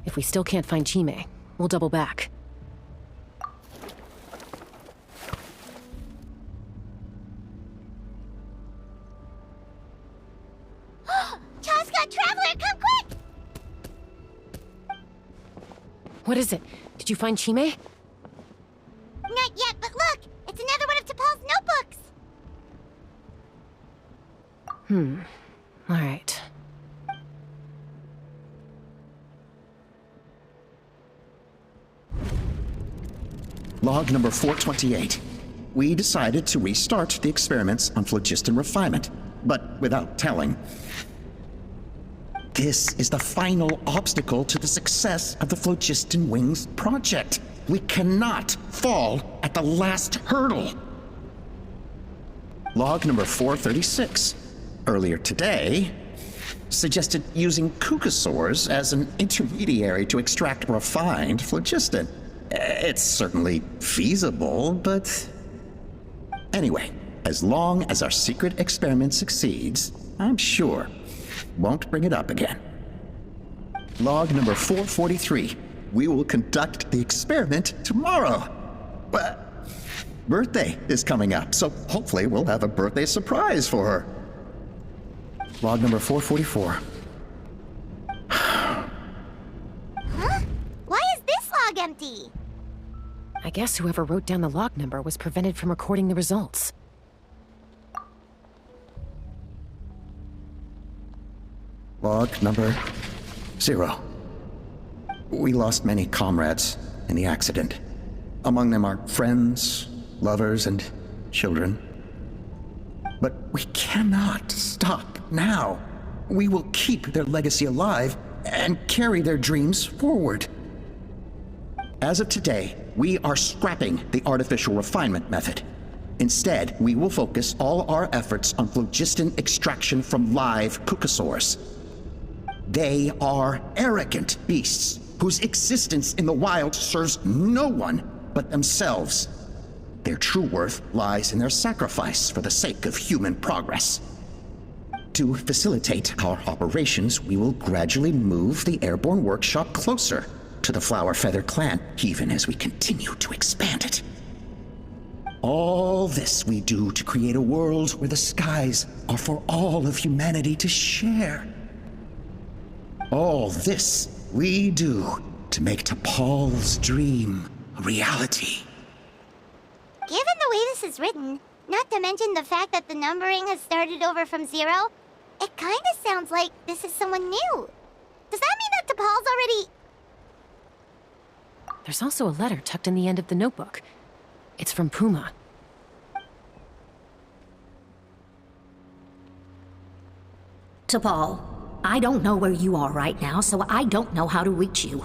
If we still can't find Chime, we'll double back. Chaska, Traveler, come quick! What is it? Did you find Chime? Not yet, but look! It's another one of T'Pol's notebooks! All right. Log number 428. We decided to restart the experiments on phlogiston refinement, but without telling. This is the final obstacle to the success of the Phlogiston Wings project. We cannot fall at the last hurdle. Log number 436. Earlier today, suggested using Kukasaurs as an intermediary to extract refined phlogiston. It's certainly feasible, but... Anyway, as long as our secret experiment succeeds, I'm sure won't bring it up again. Log number 443. We will conduct the experiment tomorrow. But birthday is coming up, so hopefully we'll have a birthday surprise for her. Log number 444. Huh? Why is this log empty? I guess whoever wrote down the log number was prevented from recording the results. Log number 0. We lost many comrades in the accident. Among them are friends, lovers, and children. But we cannot stop now. We will keep their legacy alive and carry their dreams forward. As of today, we are scrapping the artificial refinement method. Instead, we will focus all our efforts on phlogiston extraction from live Kukasaurs. They are arrogant beasts whose existence in the wild serves no one but themselves. Their true worth lies in their sacrifice for the sake of human progress. To facilitate our operations, we will gradually move the airborne workshop closer to the Flower Feather clan, even as we continue to expand it. All this we do to create a world where the skies are for all of humanity to share. All this we do to make T'Pol's dream a reality. Given the way this is written, not to mention the fact that the numbering has started over from 0, it kinda sounds like this is someone new. Does that mean that T'Pol's already... There's also a letter tucked in the end of the notebook. It's from Puma. T'Pol, I don't know where you are right now, so I don't know how to reach you.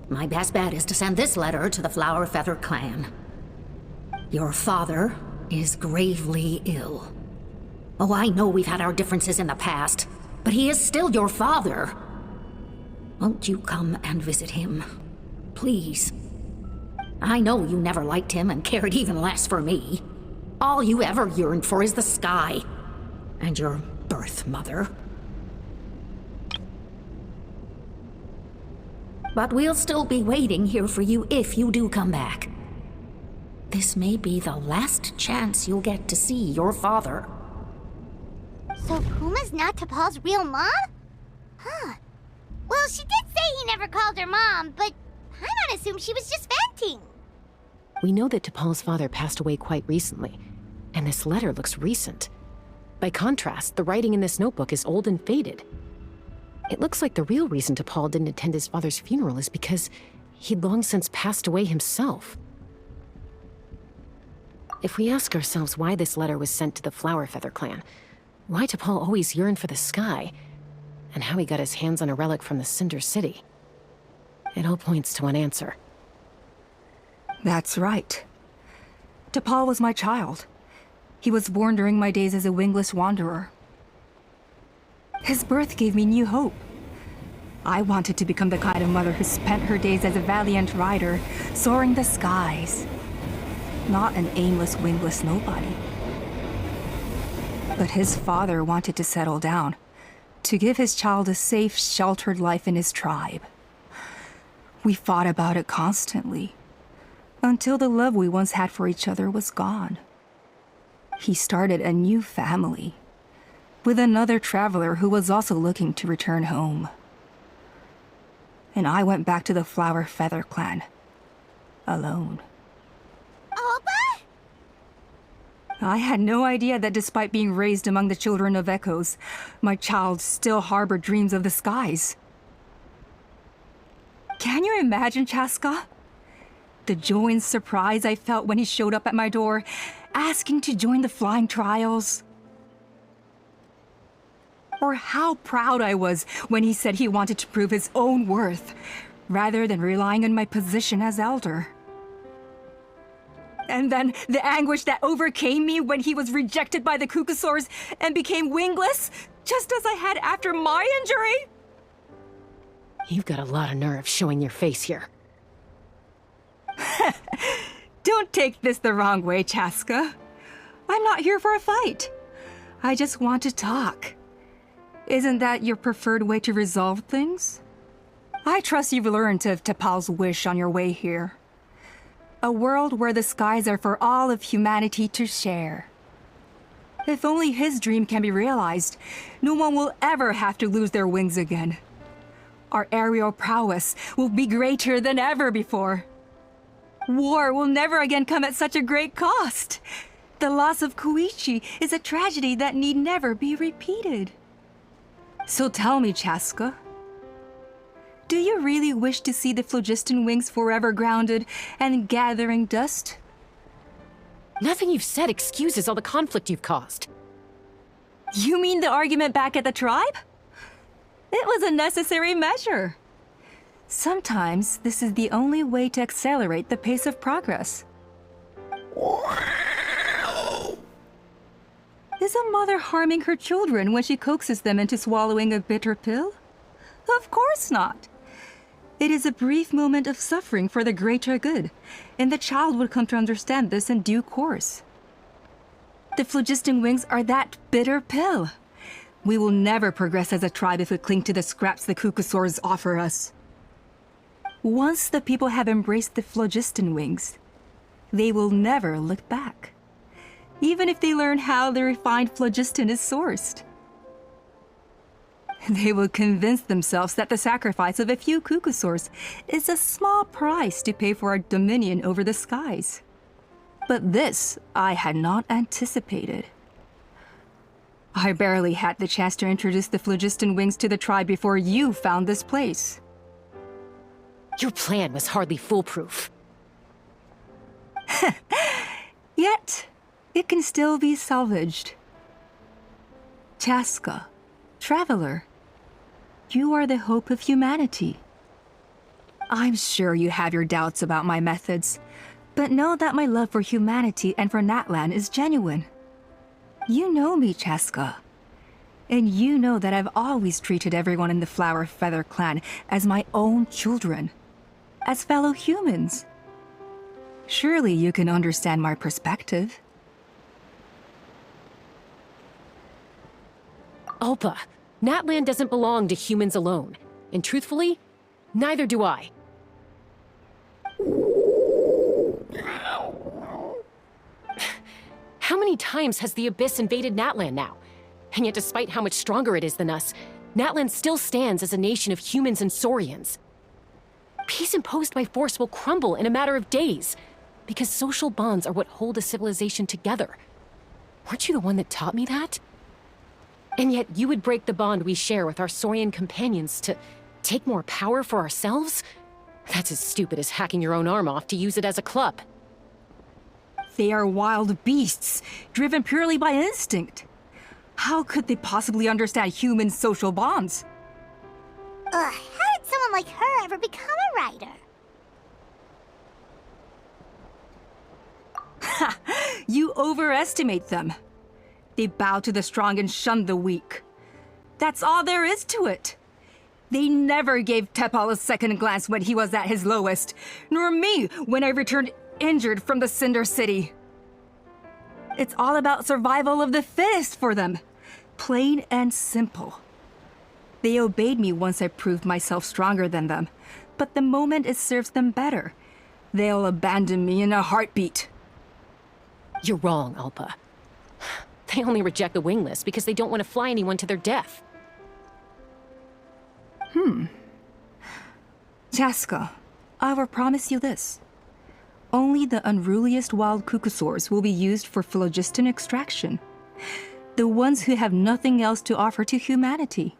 My best bet is to send this letter to the Flower Feather clan. Your father is gravely ill. Oh, I know we've had our differences in the past, but he is still your father. Won't you come and visit him? Please. I know you never liked him and cared even less for me. All you ever yearned for is the sky. And your birth mother. But we'll still be waiting here for you if you do come back. This may be the last chance you'll get to see your father. So Puma's not T'Pol's real mom? Huh. Well, she did say he never called her mom, but I might assume she was just venting. We know that T'Pol's father passed away quite recently, and this letter looks recent. By contrast, the writing in this notebook is old and faded. It looks like the real reason T'Pol didn't attend his father's funeral is because he'd long since passed away himself. If we ask ourselves why this letter was sent to the Flower Feather clan, why T'Pol always yearned for the sky, and how he got his hands on a relic from the Cinder City, it all points to one answer. That's right. T'Pol was my child. He was born during my days as a wingless wanderer. His birth gave me new hope. I wanted to become the kind of mother who spent her days as a valiant rider, soaring the skies. Not an aimless, wingless nobody. But his father wanted to settle down, to give his child a safe, sheltered life in his tribe. We fought about it constantly, until the love we once had for each other was gone. He started a new family, with another traveler who was also looking to return home. And I went back to the Flower Feather clan, alone. Alba? I had no idea that despite being raised among the children of echoes, my child still harbored dreams of the skies. Can you imagine, Chaska? The joy and surprise I felt when he showed up at my door, asking to join the flying trials. Or how proud I was when he said he wanted to prove his own worth, rather than relying on my position as elder. And then the anguish that overcame me when he was rejected by the Kukasaurs and became wingless, just as I had after my injury. You've got a lot of nerve showing your face here. Don't take this the wrong way, Chaska. I'm not here for a fight. I just want to talk. Isn't that your preferred way to resolve things? I trust you've learned of T'Pol's wish on your way here. A world where the skies are for all of humanity to share. If only his dream can be realized, no one will ever have to lose their wings again. Our aerial prowess will be greater than ever before. War will never again come at such a great cost. The loss of Koichi is a tragedy that need never be repeated. So tell me, Chaska, do you really wish to see the phlogiston wings forever grounded and gathering dust? Nothing you've said excuses all the conflict you've caused. You mean the argument back at the tribe? It was a necessary measure. Sometimes this is the only way to accelerate the pace of progress. Is a mother harming her children when she coaxes them into swallowing a bitter pill? Of course not. It is a brief moment of suffering for the greater good, and the child would come to understand this in due course. The phlogiston wings are that bitter pill. We will never progress as a tribe if we cling to the scraps the Kukasaurs offer us. Once the people have embraced the phlogiston wings, they will never look back, even if they learn how the refined phlogiston is sourced. They will convince themselves that the sacrifice of a few Kukasaurs is a small price to pay for our dominion over the skies. But this I had not anticipated. I barely had the chance to introduce the phlogiston wings to the tribe before you found this place. Your plan was hardly foolproof. Yet, it can still be salvaged. Chaska, traveler, you are the hope of humanity. I'm sure you have your doubts about my methods, but know that my love for humanity and for Natlan is genuine. You know me, Chaska, and you know that I've always treated everyone in the Flower Feather clan as my own children, as fellow humans. Surely you can understand my perspective. Alpa, Natlan doesn't belong to humans alone, and truthfully, neither do I. How many times has the Abyss invaded Natlan now? And yet despite how much stronger it is than us, Natlan still stands as a nation of humans and Saurians. Peace imposed by force will crumble in a matter of days, because social bonds are what hold a civilization together. Weren't you the one that taught me that? And yet you would break the bond we share with our Saurian companions to take more power for ourselves? That's as stupid as hacking your own arm off to use it as a club. They are wild beasts, driven purely by instinct. How could they possibly understand human social bonds? How did someone like her ever become a writer? Ha! You overestimate them. They bow to the strong and shun the weak. That's all there is to it. They never gave Tepal a second glance when he was at his lowest, nor me when I returned injured from the Cinder City. It's all about survival of the fittest for them. Plain and simple. They obeyed me once I proved myself stronger than them, but the moment it serves them better, they'll abandon me in a heartbeat. You're wrong, Alpa. They only reject the wingless because they don't want to fly anyone to their death. Chaska, I will promise you this. Only the unruliest wild cucosaurs will be used for phlogiston extraction. The ones who have nothing else to offer to humanity.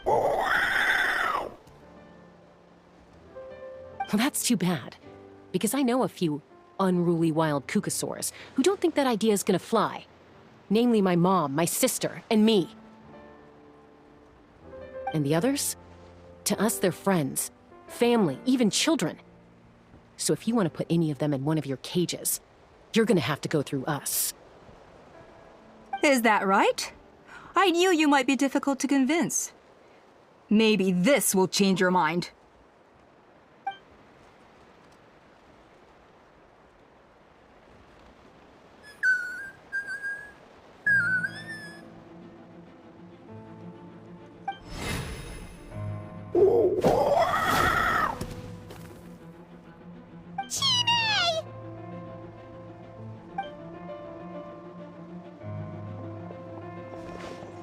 Well, that's too bad, because I know a few unruly wild cucosaurs who don't think that idea is gonna fly. Namely my mom, my sister, and me. And the others? To us, they're friends, family, even children. So if you want to put any of them in one of your cages, you're gonna have to go through us. Is that right? I knew you might be difficult to convince. Maybe this will change your mind.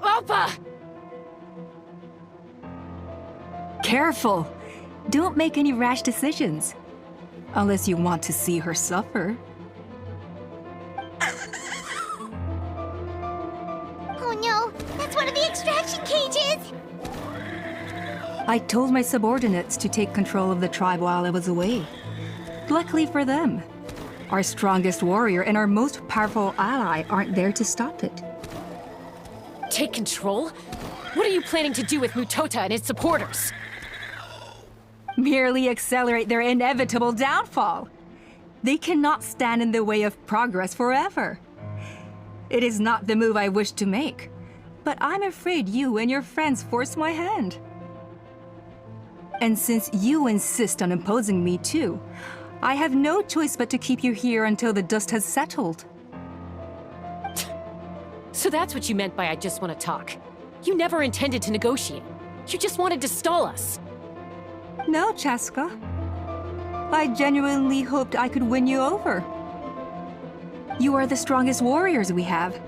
Alpa! Careful! Don't make any rash decisions. Unless you want to see her suffer. Oh no, that's one of the extraction cages! I told my subordinates to take control of the tribe while I was away. Luckily for them, our strongest warrior and our most powerful ally aren't there to stop it. Take control? What are you planning to do with Mutota and his supporters? Merely accelerate their inevitable downfall. They cannot stand in the way of progress forever. It is not the move I wish to make, but I'm afraid you and your friends force my hand. And since you insist on imposing me too, I have no choice but to keep you here until the dust has settled. So that's what you meant by I just want to talk. You never intended to negotiate. You just wanted to stall us. No, Chaska. I genuinely hoped I could win you over. You are the strongest warriors we have.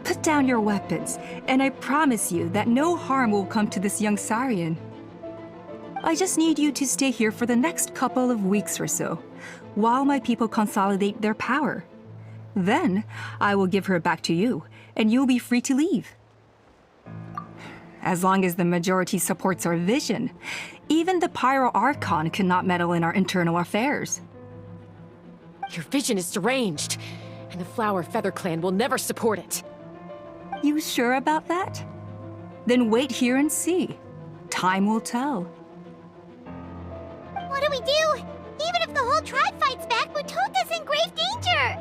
Put down your weapons, and I promise you that no harm will come to this young Sarian. I just need you to stay here for the next couple of weeks or so, while my people consolidate their power. Then, I will give her back to you, and you'll be free to leave. As long as the majority supports our vision, even the Pyro Archon cannot meddle in our internal affairs. Your vision is deranged, and the Flower Feather Clan will never support it. You sure about that? Then wait here and see. Time will tell. What do we do? Even if the whole tribe fights back, Mutota's in grave danger!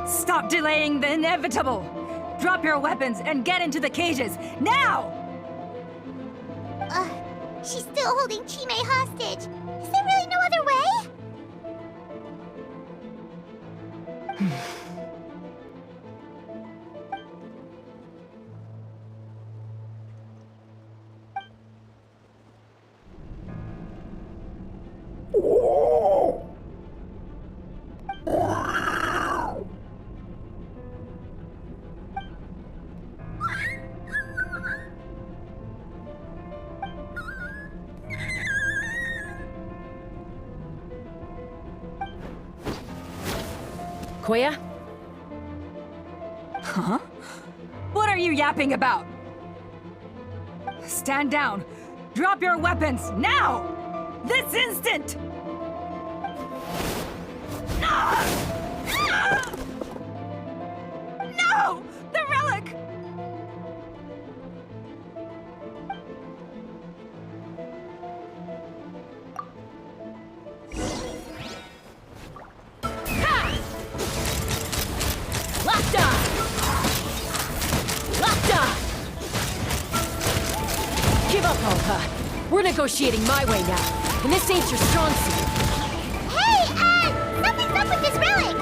Stop delaying the inevitable! Drop your weapons and get into the cages, now! She's still holding Chime hostage. Is there really no other way? Koya? Huh? What are you yapping about? Stand down. Drop your weapons, now! This instant! No! The relic! Locked on! Locked on! Give up, Alpa. We're negotiating my way now, and this ain't your strong suit. Hey, something's up with this relic!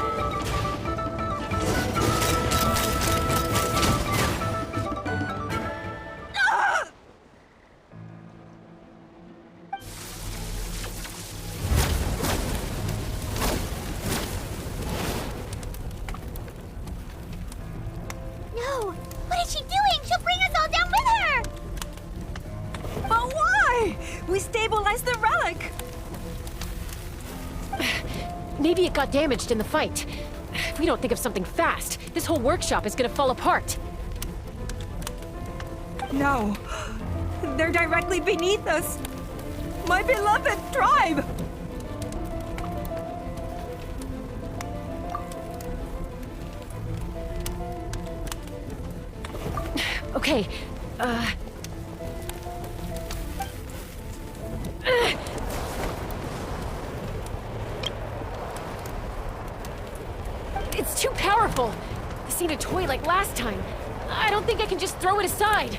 No! What is she doing? She'll bring us all down with her! But why? We stabilized the relic! Maybe it got damaged in the fight. If we don't think of something fast, this whole workshop is gonna fall apart. No. They're directly beneath us. My beloved tribe! Okay, It's too powerful! This ain't a toy like last time. I don't think I can just throw it aside.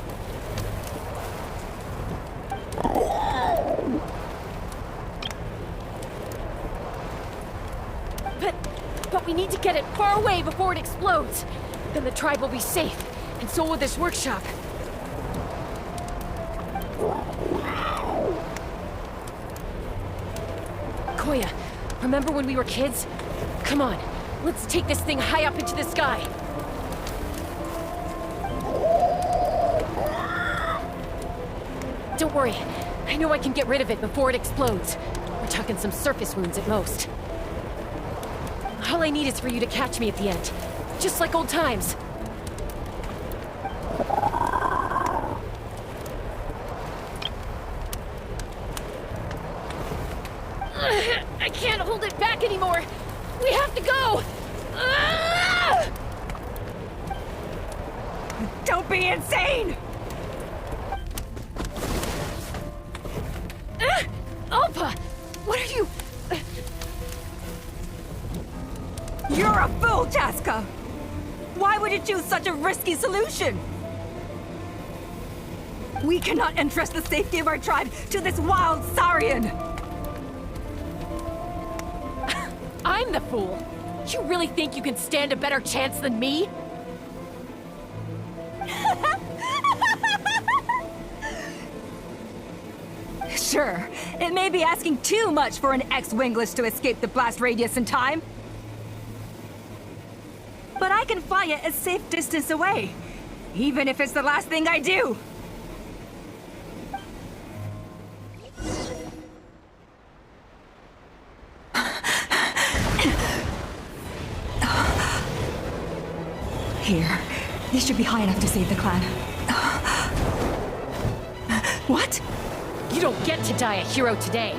But we need to get it far away before it explodes. Then the tribe will be safe, and so will this workshop. Koya, remember when we were kids? Come on, let's take this thing high up into the sky. Don't worry, I know I can get rid of it before it explodes. We're talking some surface wounds at most. All I need is for you to catch me at the end, just like old times. I can't hold it back anymore. We have to go. Don't be insane! Alpa, what are you? You're a fool, Chaska! Why would you choose such a risky solution? We cannot entrust the safety of our tribe to this wild Saurian! I'm the fool. You really think you can stand a better chance than me? Sure, it may be asking too much for an ex-wingless to escape the blast radius in time. But I can fly it a safe distance away, even if it's the last thing I do. Here, this should be high enough to save the clan. What? You don't get to die a hero today.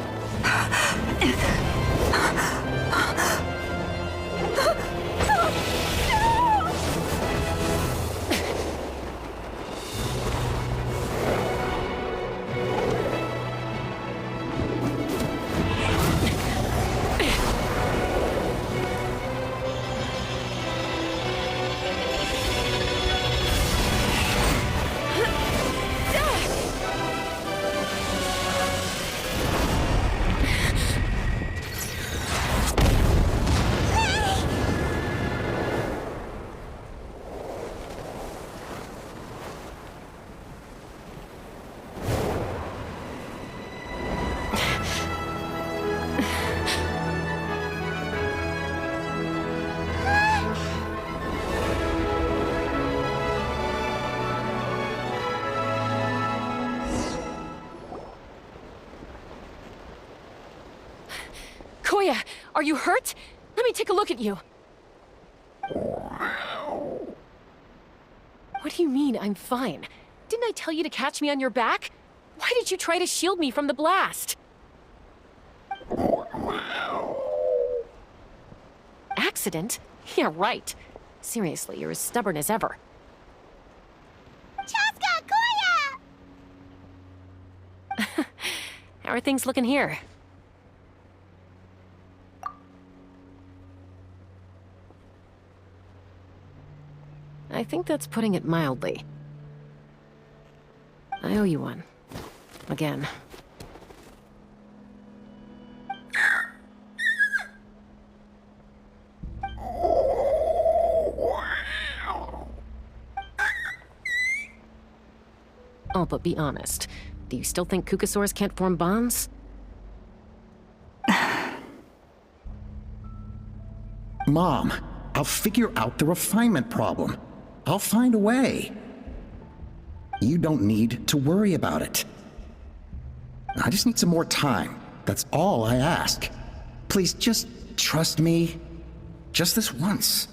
Koya, are you hurt? Let me take a look at you. What do you mean, I'm fine? Didn't I tell you to catch me on your back? Why did you try to shield me from the blast? Accident? Yeah, right. Seriously, you're as stubborn as ever. Chaska, Koya! How are things looking here? I think that's putting it mildly. I owe you one. Again. Oh, but be honest. Do you still think Kukasaurs can't form bonds? Mom, I'll figure out the refinement problem. I'll find a way. You don't need to worry about it. I just need some more time. That's all I ask. Please just trust me. Just this once.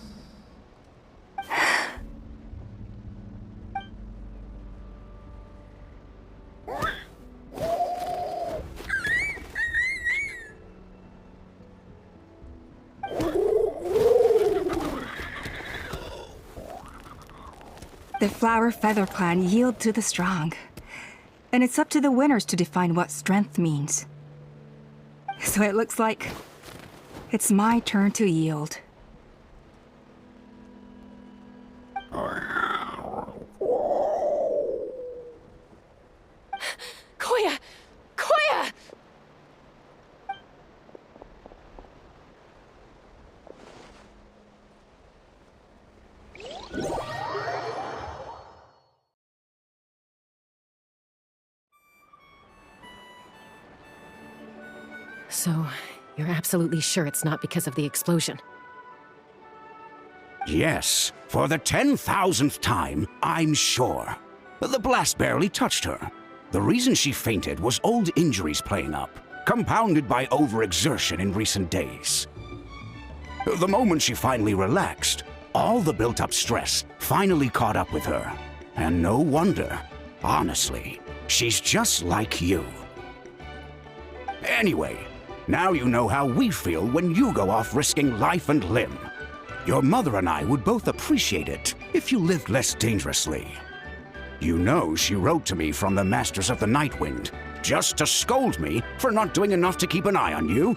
The flower feather clan yield to the strong. And it's up to the winners to define what strength means. So it looks like it's my turn to yield. Koya! Koya! So, you're absolutely sure it's not because of the explosion? Yes, for the 10,000th time, I'm sure. The blast barely touched her. The reason she fainted was old injuries playing up, compounded by overexertion in recent days. The moment she finally relaxed, all the built-up stress finally caught up with her. And no wonder. Honestly, she's just like you. Anyway, now you know how we feel when you go off risking life and limb. Your mother and I would both appreciate it if you lived less dangerously. You know she wrote to me from the Masters of the Nightwind, just to scold me for not doing enough to keep an eye on you.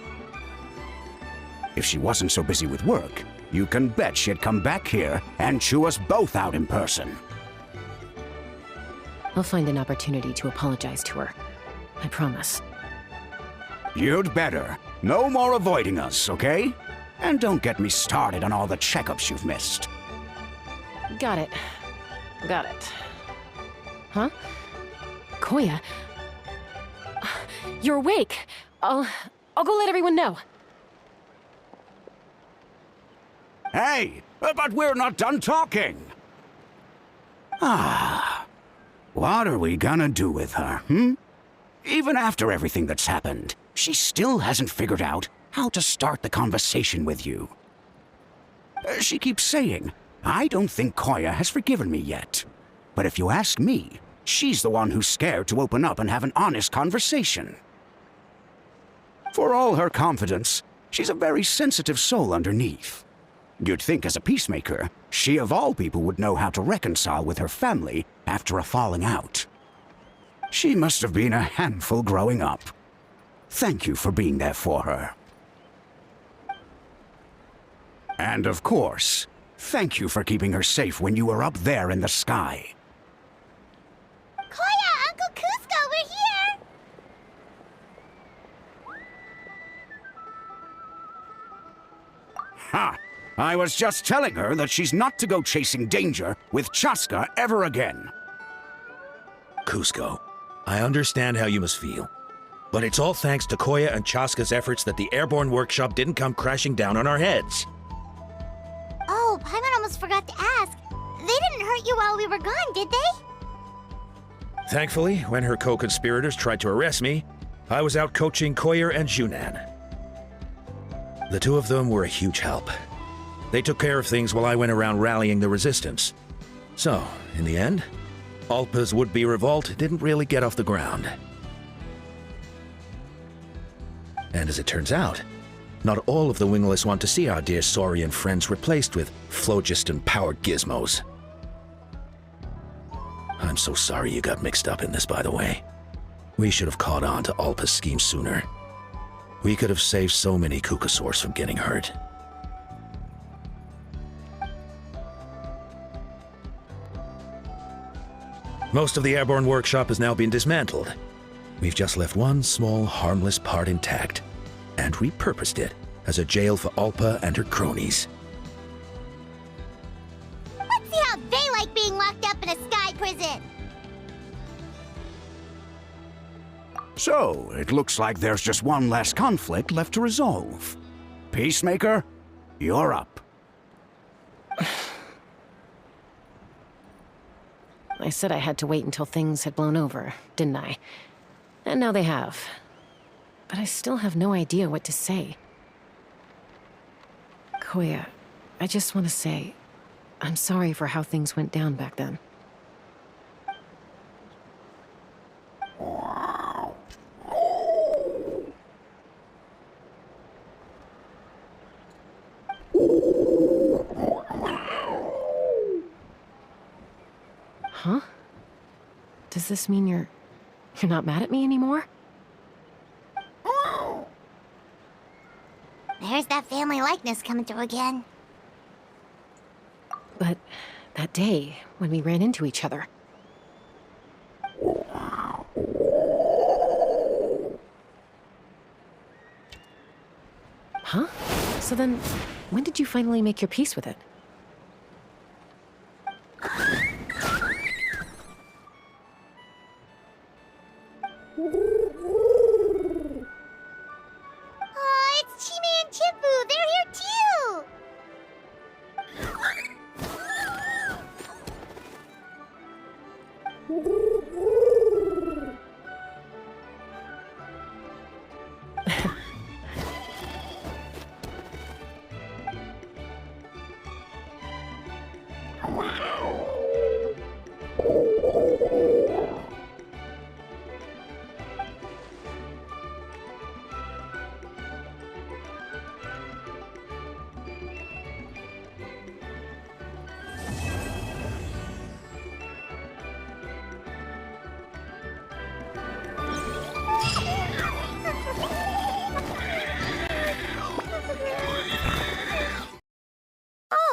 If she wasn't so busy with work, you can bet she'd come back here and chew us both out in person. I'll find an opportunity to apologize to her. I promise. You'd better. No more avoiding us, okay? And don't get me started on all the checkups you've missed. Got it. Got it. Huh? Koya? You're awake. I'll go let everyone know. Hey, but we're not done talking. What are we gonna do with her, Even after everything that's happened, she still hasn't figured out how to start the conversation with you. She keeps saying, I don't think Koya has forgiven me yet. But if you ask me, she's the one who's scared to open up and have an honest conversation. For all her confidence, she's a very sensitive soul underneath. You'd think as a peacemaker, she of all people would know how to reconcile with her family after a falling out. She must have been a handful growing up. Thank you for being there for her. And of course, thank you for keeping her safe when you were up there in the sky. Koya, Uncle Cusco, we're here! Ha! I was just telling her that she's not to go chasing danger with Chaska ever again. Cusco, I understand how you must feel. But it's all thanks to Koya and Chaska's efforts that the airborne workshop didn't come crashing down on our heads. Oh, Paimon almost forgot to ask. They didn't hurt you while we were gone, did they? Thankfully, when her co-conspirators tried to arrest me, I was out coaching Koyer and Junan. The two of them were a huge help. They took care of things while I went around rallying the resistance. So, in the end, Alpa's would-be revolt didn't really get off the ground. And as it turns out, not all of the wingless want to see our dear Saurian friends replaced with phlogiston-powered gizmos. I'm so sorry you got mixed up in this, by the way. We should have caught on to Alpa's scheme sooner. We could have saved so many Kukasaurs from getting hurt. Most of the airborne workshop has now been dismantled. We've just left one small, harmless part intact, and repurposed it as a jail for Alpa and her cronies. Let's see how they like being locked up in a sky prison. So, it looks like there's just one less conflict left to resolve. Peacemaker, you're up. I said I had to wait until things had blown over, didn't I? And now they have. But I still have no idea what to say. Koya, I just want to say, I'm sorry for how things went down back then. Huh? Does this mean you're not mad at me anymore? There's that family likeness coming through again. But that day, when we ran into each other. Huh? So then, when did you finally make your peace with it? Oh, it's Chime and Chifu! They're here too!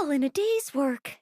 All in a day's work.